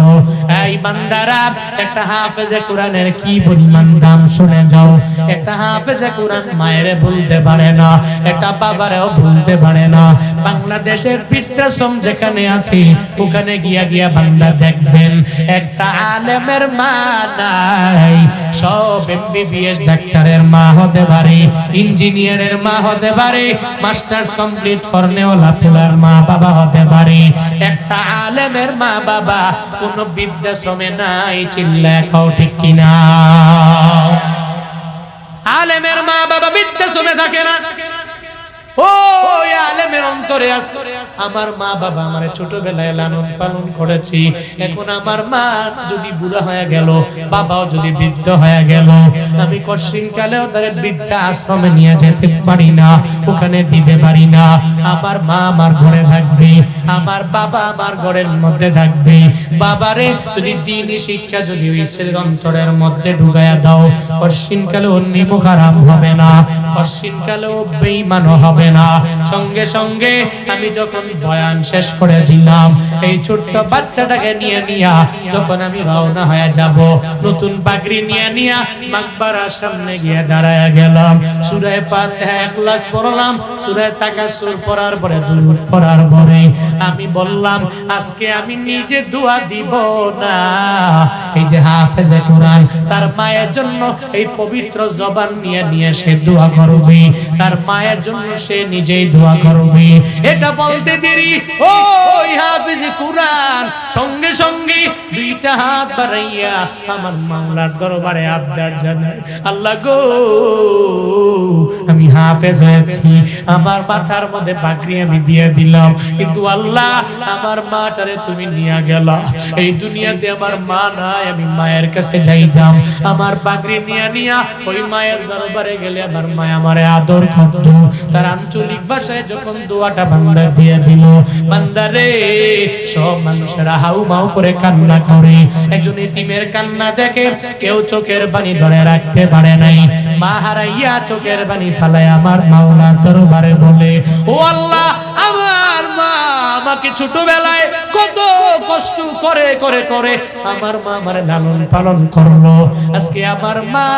এই বান্দারা, একটা হাফেজে কোরআনের কি পরিমাণ দাম শুনে যাও। একটা হাফেজে কোরআন মায়ের ভুলতে পারে না, একটা বাবারেও ভুলতে পারে না। বাংলাদেশের বৃদ্ধাশ্রম যেখানে আছে ওখানে গিয়া গিয়া বান্দা দেখবেন একটা আলেমের মা নাই। সব এমবিবিএস ডাক্তারের মা হতে পারে, ইঞ্জিনিয়ারের মা হতে পারে, মাস্টার্স কমপ্লিট করনেওয়ালা ফুলার মা বাবা হতে পারে। একটা আলেমের মা বাবা কোন বৃদ্ধাশ্রমে নাই। চিল্লা খাও ঠিক কিনা? আলেমের মা বাবা বৃদ্ধাশ্রমে থাকে না। ও আলেমের অন্তরে আছে। আমার মা বাবা আমারে ছোটবেলায় লালন পালন করেছি, এখন আমার মা যদি বুড়া হয়ে গেল, বাবাও যদি বৃদ্ধ হয়ে গেল, আমি কশিনকালেও তার বৃদ্ধা আশ্রমে নিয়ে যেতে পারি না, ওখানে দিতে পারি না। আমার মা আমার ঘরে থাকবে, আমার বাবা আমার ঘরের মধ্যে থাকবে। বাবারে যদি দ্বীনি শিক্ষা যদি ওই ছেলের অন্তরের মধ্যে ঢুকায়া দাও, কশিনকালেও নিমুখ হারাম হবে না, কশিনকালেও বেঈমান হবে না। সঙ্গে সঙ্গে আমি যখন বয়ান শেষ করে দিলাম, এই ছোট্ট বাচ্চাটাকে নিয়ে নিয়া যখন আমি রওনা হয়ে যাব, নতুন পাগড়ি নিয়ে নিয়া মাকবারার সামনে গিয়ে দাঁড়ায় গেলাম। সূরা ফাতিহা ইখলাস পড়লাম, সূরা তাকাসুর পড়ার পরে দুরূদ পড়ার পরে আমি বললাম, আজকে আমি নিজে দোয়া দিব না, এই যে হাফেজে কোরআন তার মায়ের জন্য এই পবিত্র জবান নিয়ে নিয়ে সে দোয়া করবে, তার মায়ের জন্য সে নিজেই দোয়া করবে। এটা বলতে দেরি ওই হাফেজে কোরআন সঙ্গে সঙ্গে দুইটা হাত বাড়াইয়া আমার মাওলার দরবারে আবদার জানায়, আল্লাহ গো, আমি হাফেজ হয়েছি, আমার মাথার মধ্যে পাগড়ি আমি দিয়ে দিলাম, কিন্তু আল্লাহ আমার মাটারে তুমি নিয়ে গেলা, এই দুনিয়াতে আমার মা নাই, আমি মায়ের কাছে যাইতাম, আমার পাগড়ি নিয়ে নিয়া ওই মায়ের দরবারে গেলে আমার মা আমারে আদর করত। তার আঞ্চলিক ভাষায় যখন দোয়াটা বান্দা দিয়ে দিল, বান্দারে সব মানুষেরা হাউ মাউ করে কান্না করে, একজন এতিমের কান্না দেখে কেউ চোখের পানি ধরে রাখতে পারে নাই, মা হারাইয়া চোখের পানি ফালায় আমার মাওলার দরবারে বলে, ও আল্লাহ, আমার মা আমাকে ছোটবেলায় কত কষ্ট করে করে করে আমার মা আমার লালন পালন করলো, আজকে আমার মা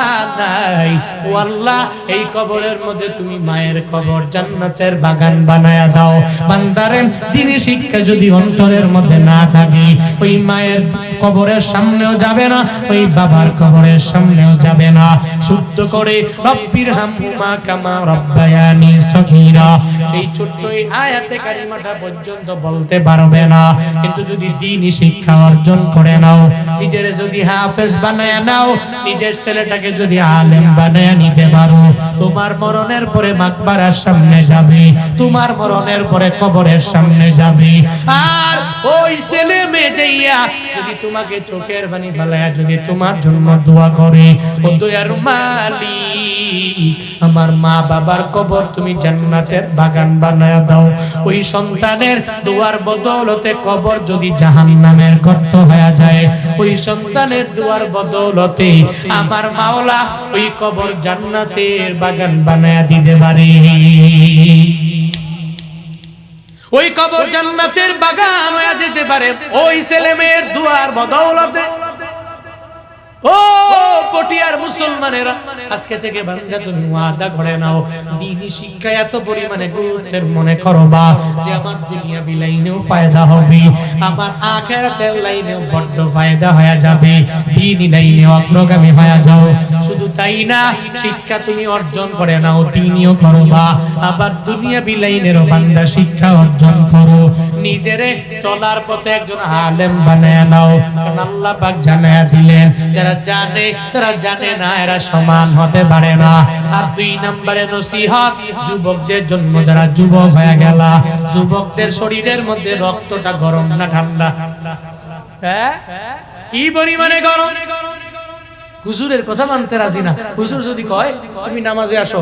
নাই, ও আল্লাহ, এই কবরের মধ্যে তুমি মায়ের কবর জান্নাতের বাগান বানায়া দাও। বান্দারে দ্বীনি শিক্ষা যদি অন্তরের মধ্যে না থাকে, ওই মায়ের কবরের সামনেও যাবে না, ওই বাবার কবরের সামনেও যাবে না। শুদ্ধ করে রব্বির হামহুমা কামা রব্বায়ানি সগীরা, সেই ছোট্ট এই আয়াতে কারিমাটা পর্যন্ত বলতে পারবে না, কিন্তু যদি দ্বীনি শিক্ষা অর্জন করে নাও, নিজের যদি হাফেজ বানায়া নাও, নিজের ছেলেটাকে যদি আলেম বানায়া নিতে পারো, তোমার মরণের পরে মাকবারার সামনে যাবে, তোমার মরণের পরে কবরের সামনে যাবে, আর ওই ছেলে মেয়ে যাইয়া যদি তোমাকে চোখের পানি ফেলায়া যদি তোমার জন্য দোয়া করে, ও দয়ার মালিক, আমার মা বাবার কবর তুমি জান্নাতের বাগান বানায়া দাও। ওই সন্তানের দোয়ার বদৌলতে কবর যদি জাহান্নামের গর্ত হয়ে যায়, ওই সন্তানের দোয়ার বদৌলতে আমার মাওলা ওই কবর জান্নাতের বাগান বানায়া দিতে পারে, ওই কবর জান্নাতের বাগান হয়ে যেতে পারে ওই ছেলে মেয়ের দুয়ার বদৌলতে। ও পটিয়ার মুসলমানেরা, আজকে থেকে বান্দা তুমি ওয়াদা করে নাও, দ্বীনি শিক্ষা এত পরিমাণে গুরুত্বের মনে করবা যে আমার দুনিয়া বিলাইনেও ফায়দা হবে, আমার আখিরাতের লাইনেও বড় ফায়দা হয়ে যাবে, দ্বীনি লাইনে অগ্রগামী হয়ে যাও। শুধু তাই না, শিক্ষা তুমি অর্জন করে নাও, দ্বীনিও করবা, আবার দুনিয়া বিলাইনেরও বান্দা শিক্ষা অর্জন করো, নিজেরে চলার পথে একজন আলেম বানায় নাও। কারণ আল্লাহ পাক জানায়া দিলেন, যারা জানে তারা জানে না, এরা সমান হতে পারে না। আর দুই নম্বরে নসিহত যুবকদের জন্য, যারা যুবক হয়ে গেল, যুবকদের শরীরের মধ্যে রক্তটা গরম না ঠান্ডা? হ্যাঁ, কি পরিমাণে গরম! হুজুরের কথা মানতে রাজি না। হুজুর যদি কয় তুমি নামাজে আসো,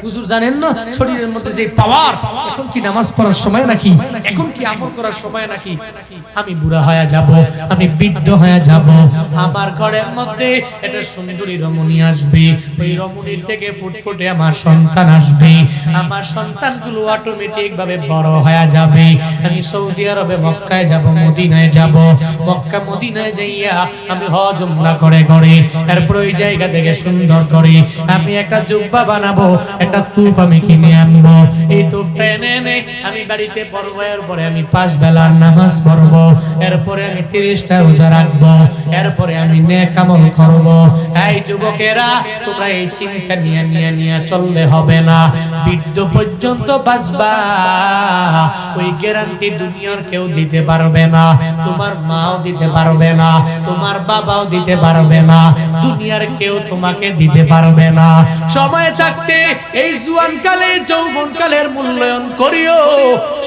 হুজুর জানেন না শরীরের মধ্যে যে পাওয়ার, এখন কি নামাজ পড়ার সময় নাকি, এখন কি আমল করার সময় নাকি? আমি বুড়া হয়ে যাব, আমি বৃদ্ধ হয়ে যাব, আমার ঘরের মধ্যে একটা সুন্দরী রমণী আসবে, ওই রমণীর থেকে ফুটফুটে আমার সন্তান আসবে, আমার সন্তানগুলো অটোমেটিক ভাবে বড় হয়ে যাবে। আমি সৌদি আরবে মক্কায় যাব, মদিনায় যাব, মক্কা মদিনায় যাইয়া আমি হজ উমরা করে করে এরপর ওই জায়গা থেকে সুন্দর করে আমি একটা জুব্বা বানাবো, একটা তুফ আমি কিনে আনবো, এই তুফটা এনে আমি বাড়িতে পড়বো, এরপরে আমি 5 বেলার নামাজ পড়বো, এরপরে আমি 30টা রোজা রাখবো, এরপরে আমি নেক আমল করবো। এই যুবকেরা, তোমরা এই চিন্তা নিয়ে চললে হবে না, বৃদ্ধ পর্যন্ত বাঁচবা, ওই গ্যারান্টি দুনিয়ার কেউ দিতে পারবে না, তোমার মাও দিতে পারবে না, তোমার বাবাও দিতে পারবে না, দুনিয়ার কেউ তোমাকে দিতে পারবে না। সময় থাকতে এই জুয়ানকালে যৌবনকালের মূল্যায়ন করিও,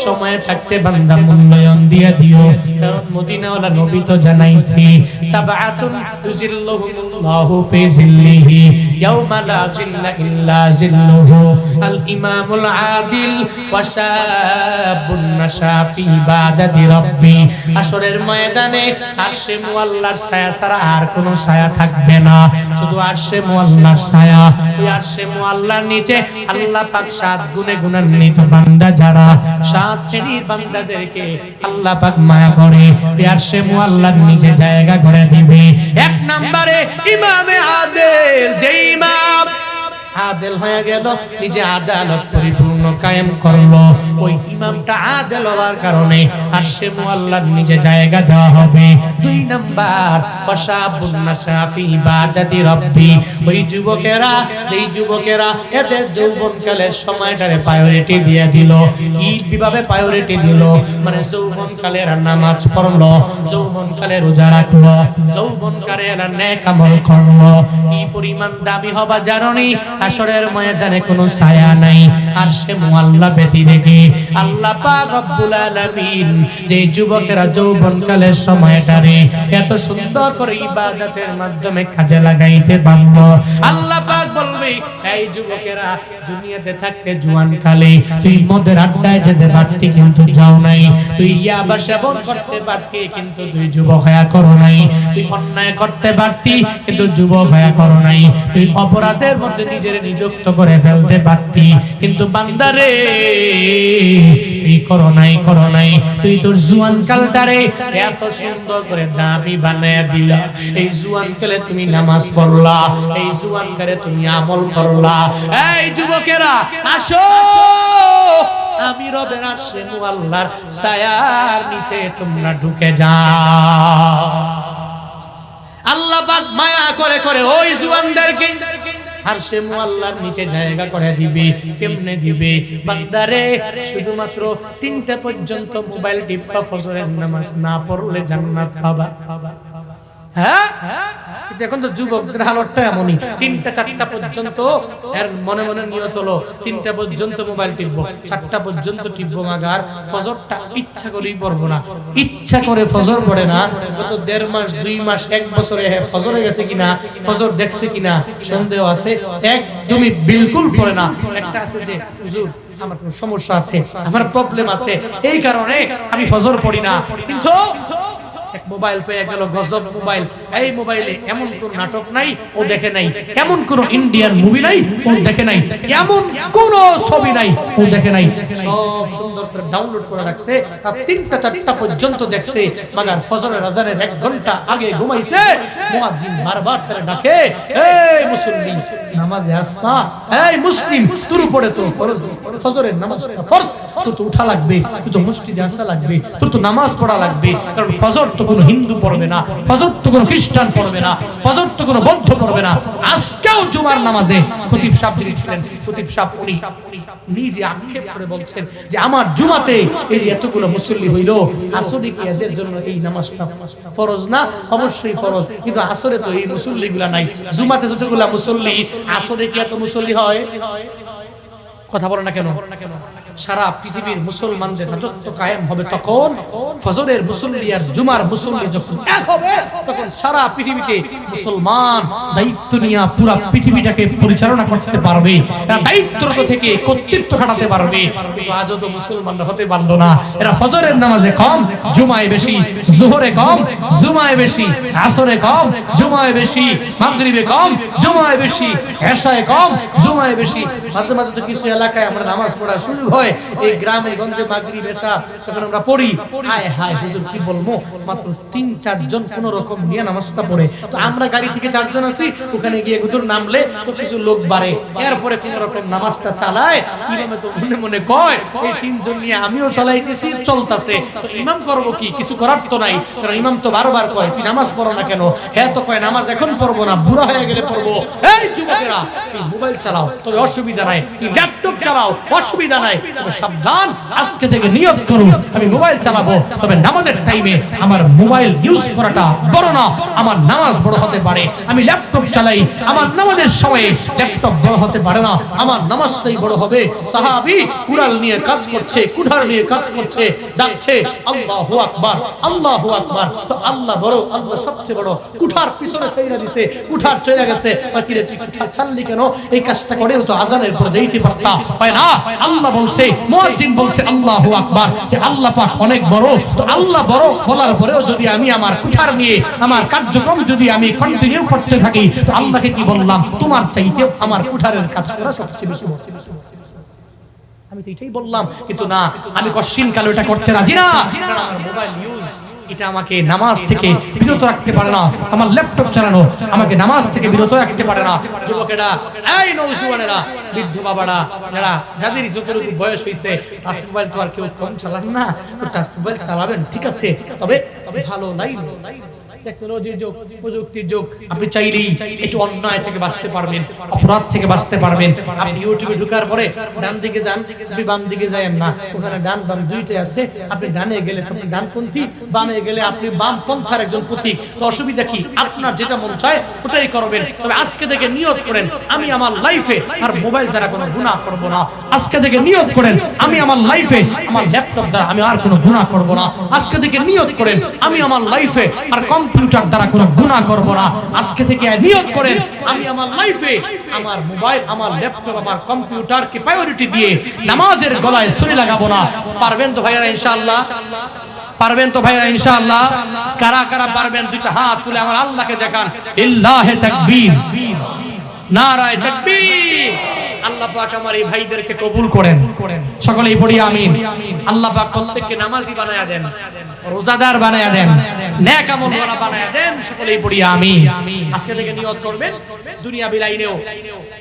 সময় থাকতে বান্দা মূল্যায়ন দিয়ে দিও। কারণ মদিনাওয়ালা নবী তো জানাইছি, সাবআতুন যুজিল্লুহুমুল্লাহু ফি জিল্লিহি ইয়াওমা লা জিল্লা ইল্লা জিল্লুহু, আল ইমামুল আদিল ওয়া শাবুন নাশা ফি ইবাদাতি রাব্বি। আসরের ময়দানে আরশে মুআল্লার ছায়া ছাড়া আর কোনো ছায়া থাকবে না, শুধু আরশে মুআল্লার ছায়া। ওই আরশে মুআল্লার নিচে আল্লাহ পাক 7 গুণে গুণান্বিত বান্দা যারা, 7 শ্রেণীর বান্দাদেরকে আল্লাহ পাক মায়া করে ওই আরশে মুআল্লার নিচে জায়গা করে দিবে। 1 নম্বরে ইমামে আদিল, যে ইমাম আদিল হয়ে গেল, নিজে আদালত পরিপূর্ণ কায়েম করলো, ওই ইমামটা আদিল হওয়ার কারণে আরশে মুআল্লার নিজে জায়গা দেওয়া হবে। 2 নাম্বার ওয়াশাবুন নাশা ফি ইবাদাতি রাব্বি, ওই যুবকেরা, যেই যুবকেরা এদের যৌবনকালের সময়টারে প্রায়োরিটি দিয়ে দিল। কিভাবে প্রায়োরিটি দিল? মানে যৌবনকালের নামাজ পড়লো, যৌবনকালে রোজা রাখলো, যৌবনকালে নেক আমল করলো। কি পরিমাণ দামি হবা জানোনি? হাসরের ময়দানে কোনো ছায়া নাই, আরশে মুআল্লা ব্যতিরেকে আল্লাহ পাক রব্বুল আলামিন যে যুবকেরা যৌবনকালের সময়টারে এত সুন্দর করে ইবাদতের মাধ্যমে কাজে লাগাইতে পারলো, আল্লাহ পাক বলবে, এই যুবকেরা দুনিয়াতে থাকতে জওয়ানকালে তুই মদের আড্ডায় যেতে পারতি কিন্তু যাও নাই, তুই ইয়াবা সেবন করতে পারতি কিন্তু তুই যুবক হয়ে করো নাই, তুই অন্যায় করতে পারতি কিন্তু যুবক হয়ে করো নাই, তুই অপরাধের মধ্যে নিজের নিযুক্ত করে ফেলতে পারতি কিন্তু বান্দারে তুই করো নাই। তুই তোর জুয়ান কালটারে এত সুন্দর করে দামি বানায়া দিলা। এই জুয়ান কালে তুমি নামাজ পড়লা, এই জুয়ান কালে তুমি আমল করলা। এই যুবকেরা আসো, আমি রবের আরশে মুআল্লার ছায়ার নিচে তোমরা ঢুকে যাও। আল্লাহ পাক মায়া করে করে ওই জুয়ানদেরকে আরশে মুআল্লার নিচে জায়গা করে দিবে। কেমনে দিবে? বান্দারে শুধুমাত্র 3টা পর্যন্ত মোবাইল টিপা ফজরের নামাজ না পড়লে জান্নাত পাবা। হ্যাঁ, এখন তো যুবকদের হালতটা এমনই, 3টা 4টা পর্যন্ত এর মনে মনে নিয়ত হলো 3টা পর্যন্ত মোবাইল টিপবো, 4টা পর্যন্ত টিপবো, মাগার ফজরটা ইচ্ছা করেই পড়বো না, ইচ্ছা করে ফজর পড়ে না। গত 1.5 মাস 2 মাস 1 বছরে ফজরে গেছে কিনা, ফজর দেখছে কিনা সন্দেহ আছে, একদমই বিলকুল পড়ে না। একটা আছে যে হুজুর আমার কোনো সমস্যা আছে, আমার প্রবলেম আছে, এই কারণে আমি ফজর পড়ি না। কিন্তু এক মোবাইল পেয়ে গেল, গজব মোবাইল। এই মোবাইলে এমন কোন নাটক নাই ও দেখে নাই, এমন কোন ইন্ডিয়ান মুভি নাই ও দেখে নাই, এমন কোন ছবি নাই ও দেখে নাই, সব সুন্দর করে ডাউনলোড করে রাখছে। তার 3টা 4টা পর্যন্ত দেখছে, মাগার ফজরের আজানের 1 ঘন্টা আগে ঘুমাইছে। মুয়াজ্জিন বারবার তারে ডাকে, এই মুসল্লি নামাজে আসনা, এই মুসলিম তোর উপরে তো ফরজ, ফজরের নামাজটা ফরজ, তোর তো উঠা লাগবে, তুই তো মসজিদে আসা লাগবে, তোর তো নামাজ পড়া লাগবে। কারণ ফজর তো কোনো হিন্দু পড়বে না, ফজর তো কোনো খ্রিস্টান পড়বে না, ফজর তো কোনো বৌদ্ধ পড়বে না। আজকেও জুমার নামাজে খতিব সাহেব যিনি ছিলেন, খতিব সাহেব উনি নিজে আক্ষেপ করে বলছেন যে আমার জুমাতে এই যে এতগুলো মুসল্লি হইল, আসরে কি এদের জন্য এই নামাজটা ফরজ না? অবশ্যই ফরজ, কিন্তু আসরে তো এই মুসল্লিগুলা নাই। জুমাতে যতগুলা মুসল্লি, আসরে কি এত মুসল্লি হয়? কথা বলে না কেন? সারা পৃথিবীর মুসলমানদের রাজত্ব কায়েম হবে তখন ফজরের মুসল্লি আর জুমার মুসল্লি যখন এক হবে, তখন সারা পৃথিবীতে মুসলমান দায়িত্ব নিয়ে পুরো পৃথিবীটাকে পরিচালনা করতে পারবে, এরা দায়িত্বরত থেকে কর্তৃত্ব খাটাতে পারবে। কিন্তু আজও তো মুসলমানরা হতে পারলো না। এরা ফজরের নামাজে কম, জুমায় বেশি, জোহরে কম, জুমায় বেশি, আসরে কম, জুমায় বেশি, মাগরিবে কম, জুমায় বেশি, এশায় কম, জুমায় বেশি। মাঝে মাঝে তো কিছু এলাকায় আমরা নামাজ পড়া শুরু হয়, এই গ্রামে গঞ্জে মাগরিব এশা তখন আমরা পড়ি, হায় হায় হুজুর কি বলবো, মাত্র 3-4 জন কোন রকম নিয়ে নামাজটা পড়ে। তো আমরা গাড়ি থেকে 4 জন আছি, ওখানে গিয়ে হুজুর নামলে তো কিছু লোক বাড়ে, এরপরে কোন রকম নামাজটা চালায়। ইমামে তো মনে মনে কয় এই 3 জন নিয়ে আমিও চালাইতেছি, চলতেছে, তো ইমাম করব কি? কিছু করার তো নাই। কারণ ইমাম তো বারবার কয় তুই নামাজ পড়ো না কেন? হ্যাঁ তো কয় নামাজ এখন পড়বো না, বুড়া হয়ে গেলে পড়বো। এই যুবকেরা তুই মোবাইল চালাও তবে অসুবিধা নাই, তুই ল্যাপটপ চালাও অসুবিধা নাই, তবে সাবধান, আজকে থেকে নিয়ত করো আমি মোবাইল চালাবো, তবে নামাজের টাইমে আমার মোবাইল ইউজ করাটা বড় না, আমার নামাজ বড় হতে পারে। আমি ল্যাপটপ চালাই, আমার নামাজের সময়ে ল্যাপটপ বড় হতে পারে না, আমার নামাজটাই বড় হবে। সাহাবী কুড়াল নিয়ে কাজ করছে, কুঠার নিয়ে কাজ করছে, যাচ্ছে, আল্লাহু আকবার, আল্লাহু আকবার। তো আল্লাহ বড়, আল্লাহ সবচেয়ে বড়। কুঠার পিছনে ছাইরা দিছে, কুঠার চলে গেছে। বাকিরে তুই কুঠার ছাড়লি কেন? এই কাজটা করেও তো আজানের পরে যেতে পারতা, হয় না? আল্লাহ বলছে, মুয়াজ্জিন বলছে আল্লাহু আকবার, যে আল্লাহ পাক অনেক বড়। তো আল্লাহ বড় বলার পরেও যদি আমি আমার কুঠার নিয়ে আমার কার্যক্রম যদি আমি কন্টিনিউ করতে থাকি, তো আল্লাহকে কি বললাম, তোমার চাইতে আমার কুঠারের কাজ করা সবচেয়ে বেশি বড়। আমি তো এটাই বললাম, কিন্তু না, আমি কশিন কালো এটা করতে রাজি না। আমার মোবাইল ইউজ এটা আমাকে নামাজ থেকে বিরত রাখতে পারে না, আমার ল্যাপটপ চালানো আমাকে নামাজ থেকে বিরত রাখতে পারে না। যুবকেরা, এই নওজোয়ানেরা, বৃদ্ধ বাবারা, যারা যাদের যতটুকু বয়স হয়েছে, টাচ মোবাইল তো আর কেউ কম চালান না, তো টাচ মোবাইল চালাবেন, ঠিক আছে, তবে ভালো লাইন, টেকনোলজির যুগ, প্রযুক্তির যুগ। আপনি চাইলেই একটু অন্যায় থেকে বাঁচতে পারবেন, অপরাধ থেকে বাঁচতে পারবেন। আপনি ইউটিউবে ঢোকার পরে ডান দিকে যান, আপনি বাম দিকে যায়েন না, ওখানে ডান বাম দুইটাই আছে। আপনি ডানে গেলে তো আপনি ডানপন্থী, বামে গেলে আপনি বাম পন্থার একজন পথিক। তো অসুবিধা কি? আপনার যেটা মন চায় ওটাই করবেন। তবে আজকে থেকে নিয়ত করেন, আমি আমার লাইফে আর মোবাইল দ্বারা কোনো গুনাহ করব না। আজকে থেকে নিয়ত করেন, আমি আমার লাইফে আমার ল্যাপটপ দ্বারা আমি আর কোনো গুনাহ করব না। আজকে থেকে নিয়ত করেন, আমি আমার লাইফে আর কম্পিউটার দ্বারা কোনো গুনাহ করব না। আজকে থেকে নিয়ত করেন, আমি আমার লাইফে আমার মোবাইল, আমার ল্যাপটপ, আমার কম্পিউটারকে প্রায়োরিটি দিয়ে নামাজের গলায় ছুরি লাগাবো না। পারবেন তো ভাইরা ইনশাআল্লাহ? পারবেন তো ভাইরা ইনশাআল্লাহ? কারা কারা পারবেন দুইটা হাত তুলে আমার আল্লাহকে দেখান। লিল্লাহি তাকবীর, নারায়ে তাকবীর। আল্লাহ পাক আমার এই ভাইদেরকে কবুল করেন, সকলেই পড়ি আমিন। আল্লাহ পাক প্রত্যেককে নামাজি বানায়া দেন, রোজাদার বানায়া দেন, নেক আমলওয়ালা বানায়া দেন, সকলেই পড়ি আমিন। আজকে থেকে নিয়ত করবেন, দুনিয়া বিলাইনেও,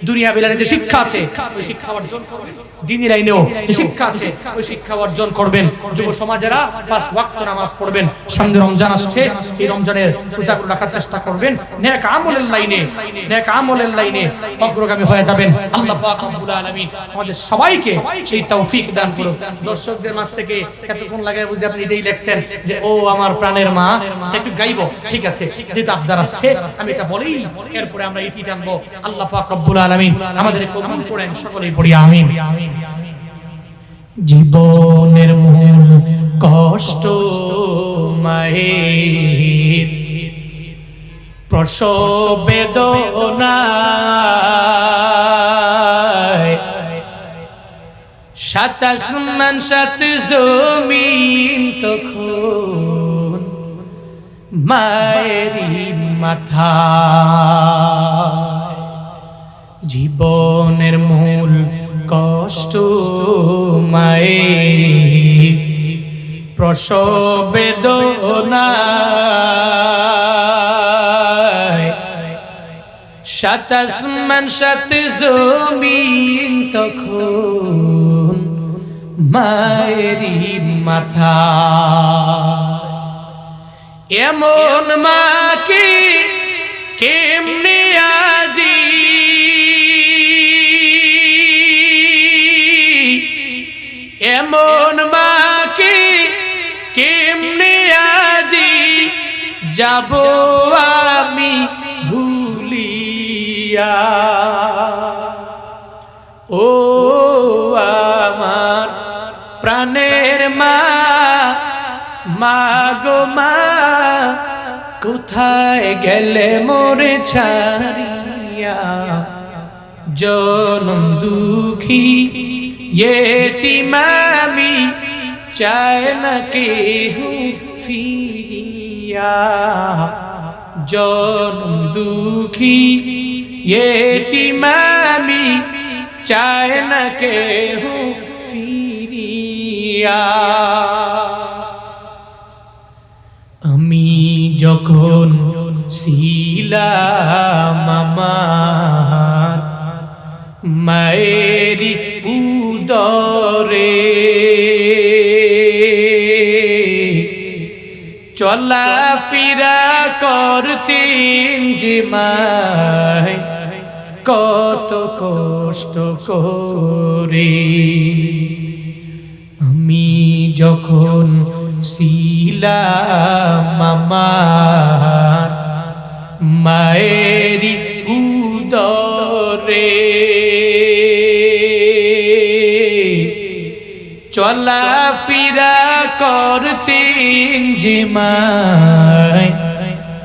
দুনিয়া বিলাইনে যে শিক্ষা আছে ওই শিক্ষা অর্জন করবেন, দ্বীনি লাইনেও যে শিক্ষা আছে ওই শিক্ষা অর্জন করবেন। যুব সমাজেরা 5 ওয়াক্ত নামাজ পড়বেন। সামনে রমজান আসছে, এই রমজানের রোজাগুলো রাখার চেষ্টা করবেন। নেক আমলের লাইনে, নেক আমলের লাইনে অগ্রগামী হয়ে যাবেন। আল্লাহ পাক রব্বুল আলামিন আমাদের সবাইকে সেই তৌফিক দান করুন। দর্শকদের মাঝ থেকে এতক্ষণ লাগায় বুঝে আপনি এটাই লেখছেন যে ও আমার প্রাণের মা, একটু গাইবো, ঠিক আছে, যেটা আবদার আসছে আমি এটা বলেই এরপরে আমরা ইতি টানবো। আল্লাহ পাক রব্বুল আলামিন আমাদের কবুল করেন, সকলেই পড়ি আমিন। জীবনের মূল কষ্ট মায়ের, প্রসব বেদনা, সাত আসমান সাত জমিন তখন মায়েরই মাথা। জীবনের মূল কষ্ট মায়ের, প্রসব বেদনা, সাত আসমান সাত জমিন তখন মায়েরই মাথা। এমন মাকে কেমনে আজি এমন মাকে কেমনে আজি যাব আমি ভুলিয়া। ও আমার প্রাণের মা, মা গো মা, কোথায় গেলে মোরে ছাড়িয়া। জনম দুঃখী ইয়েতিম আমি, চায় না কেহু ফিরিয়া। জনম দুঃখী ইয়েতিম আমি, চায় না কেহু ফিরিয়া। আমি যখন ছিলাম আমার মায়েরি উদরে, চলা ফিরা করতেন যে মায় কত কষ্ট করে। তুমি যখন ছিলাম আমার মায়েরি উদরে, চলা ফিরা করতেন যে মায়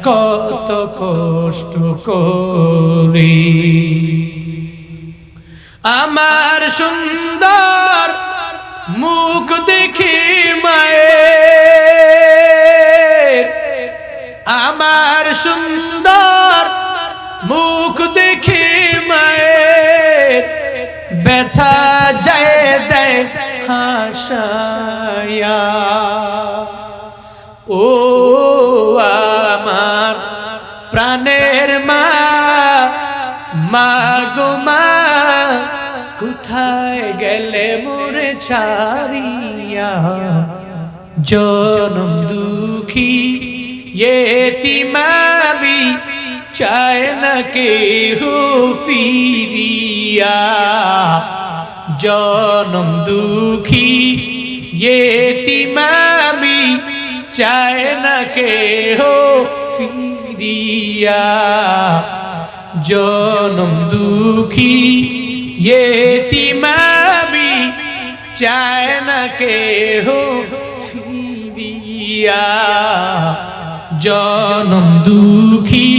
কত কষ্ট করে। আমার সুন্দর মুখ দেখে মায়ের, আমার সুন্দর মুখ দেখে মায়ের ব্যথা যায় দেয় হাসায়া। ও আমার প্রাণের মা, মা গো মা, কোথায় গেলে মোরে ছাড়িয়া। জনম দুঃখী এতিম আমি, চায় না কেহ ফিরিয়া। জনম দুঃখী এতিম আমি, চায় না কেহ ফিরিয়া। জনম দুঃখী এতিম আমি, চায় না কেহ ফিরিয়া। জনম দুঃখী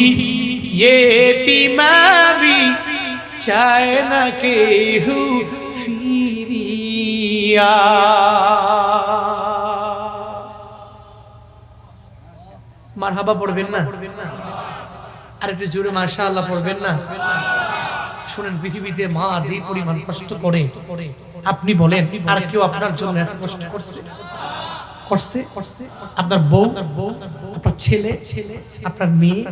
এতিম আমি, চায় না কেহ ফিরিয়া। মারহাবা পড়বেন না? আর একটু জোরে মাশাআল্লাহ পড়বেন না? শুনেন, পৃথিবীতে মা যে পরিমাণ কষ্ট করে আপনি বলেন, আর কেউ আপনার জন্য এত কষ্ট করছে? করছে? আপনার বউ, আপনার ছেলে, আপনার মেয়ে,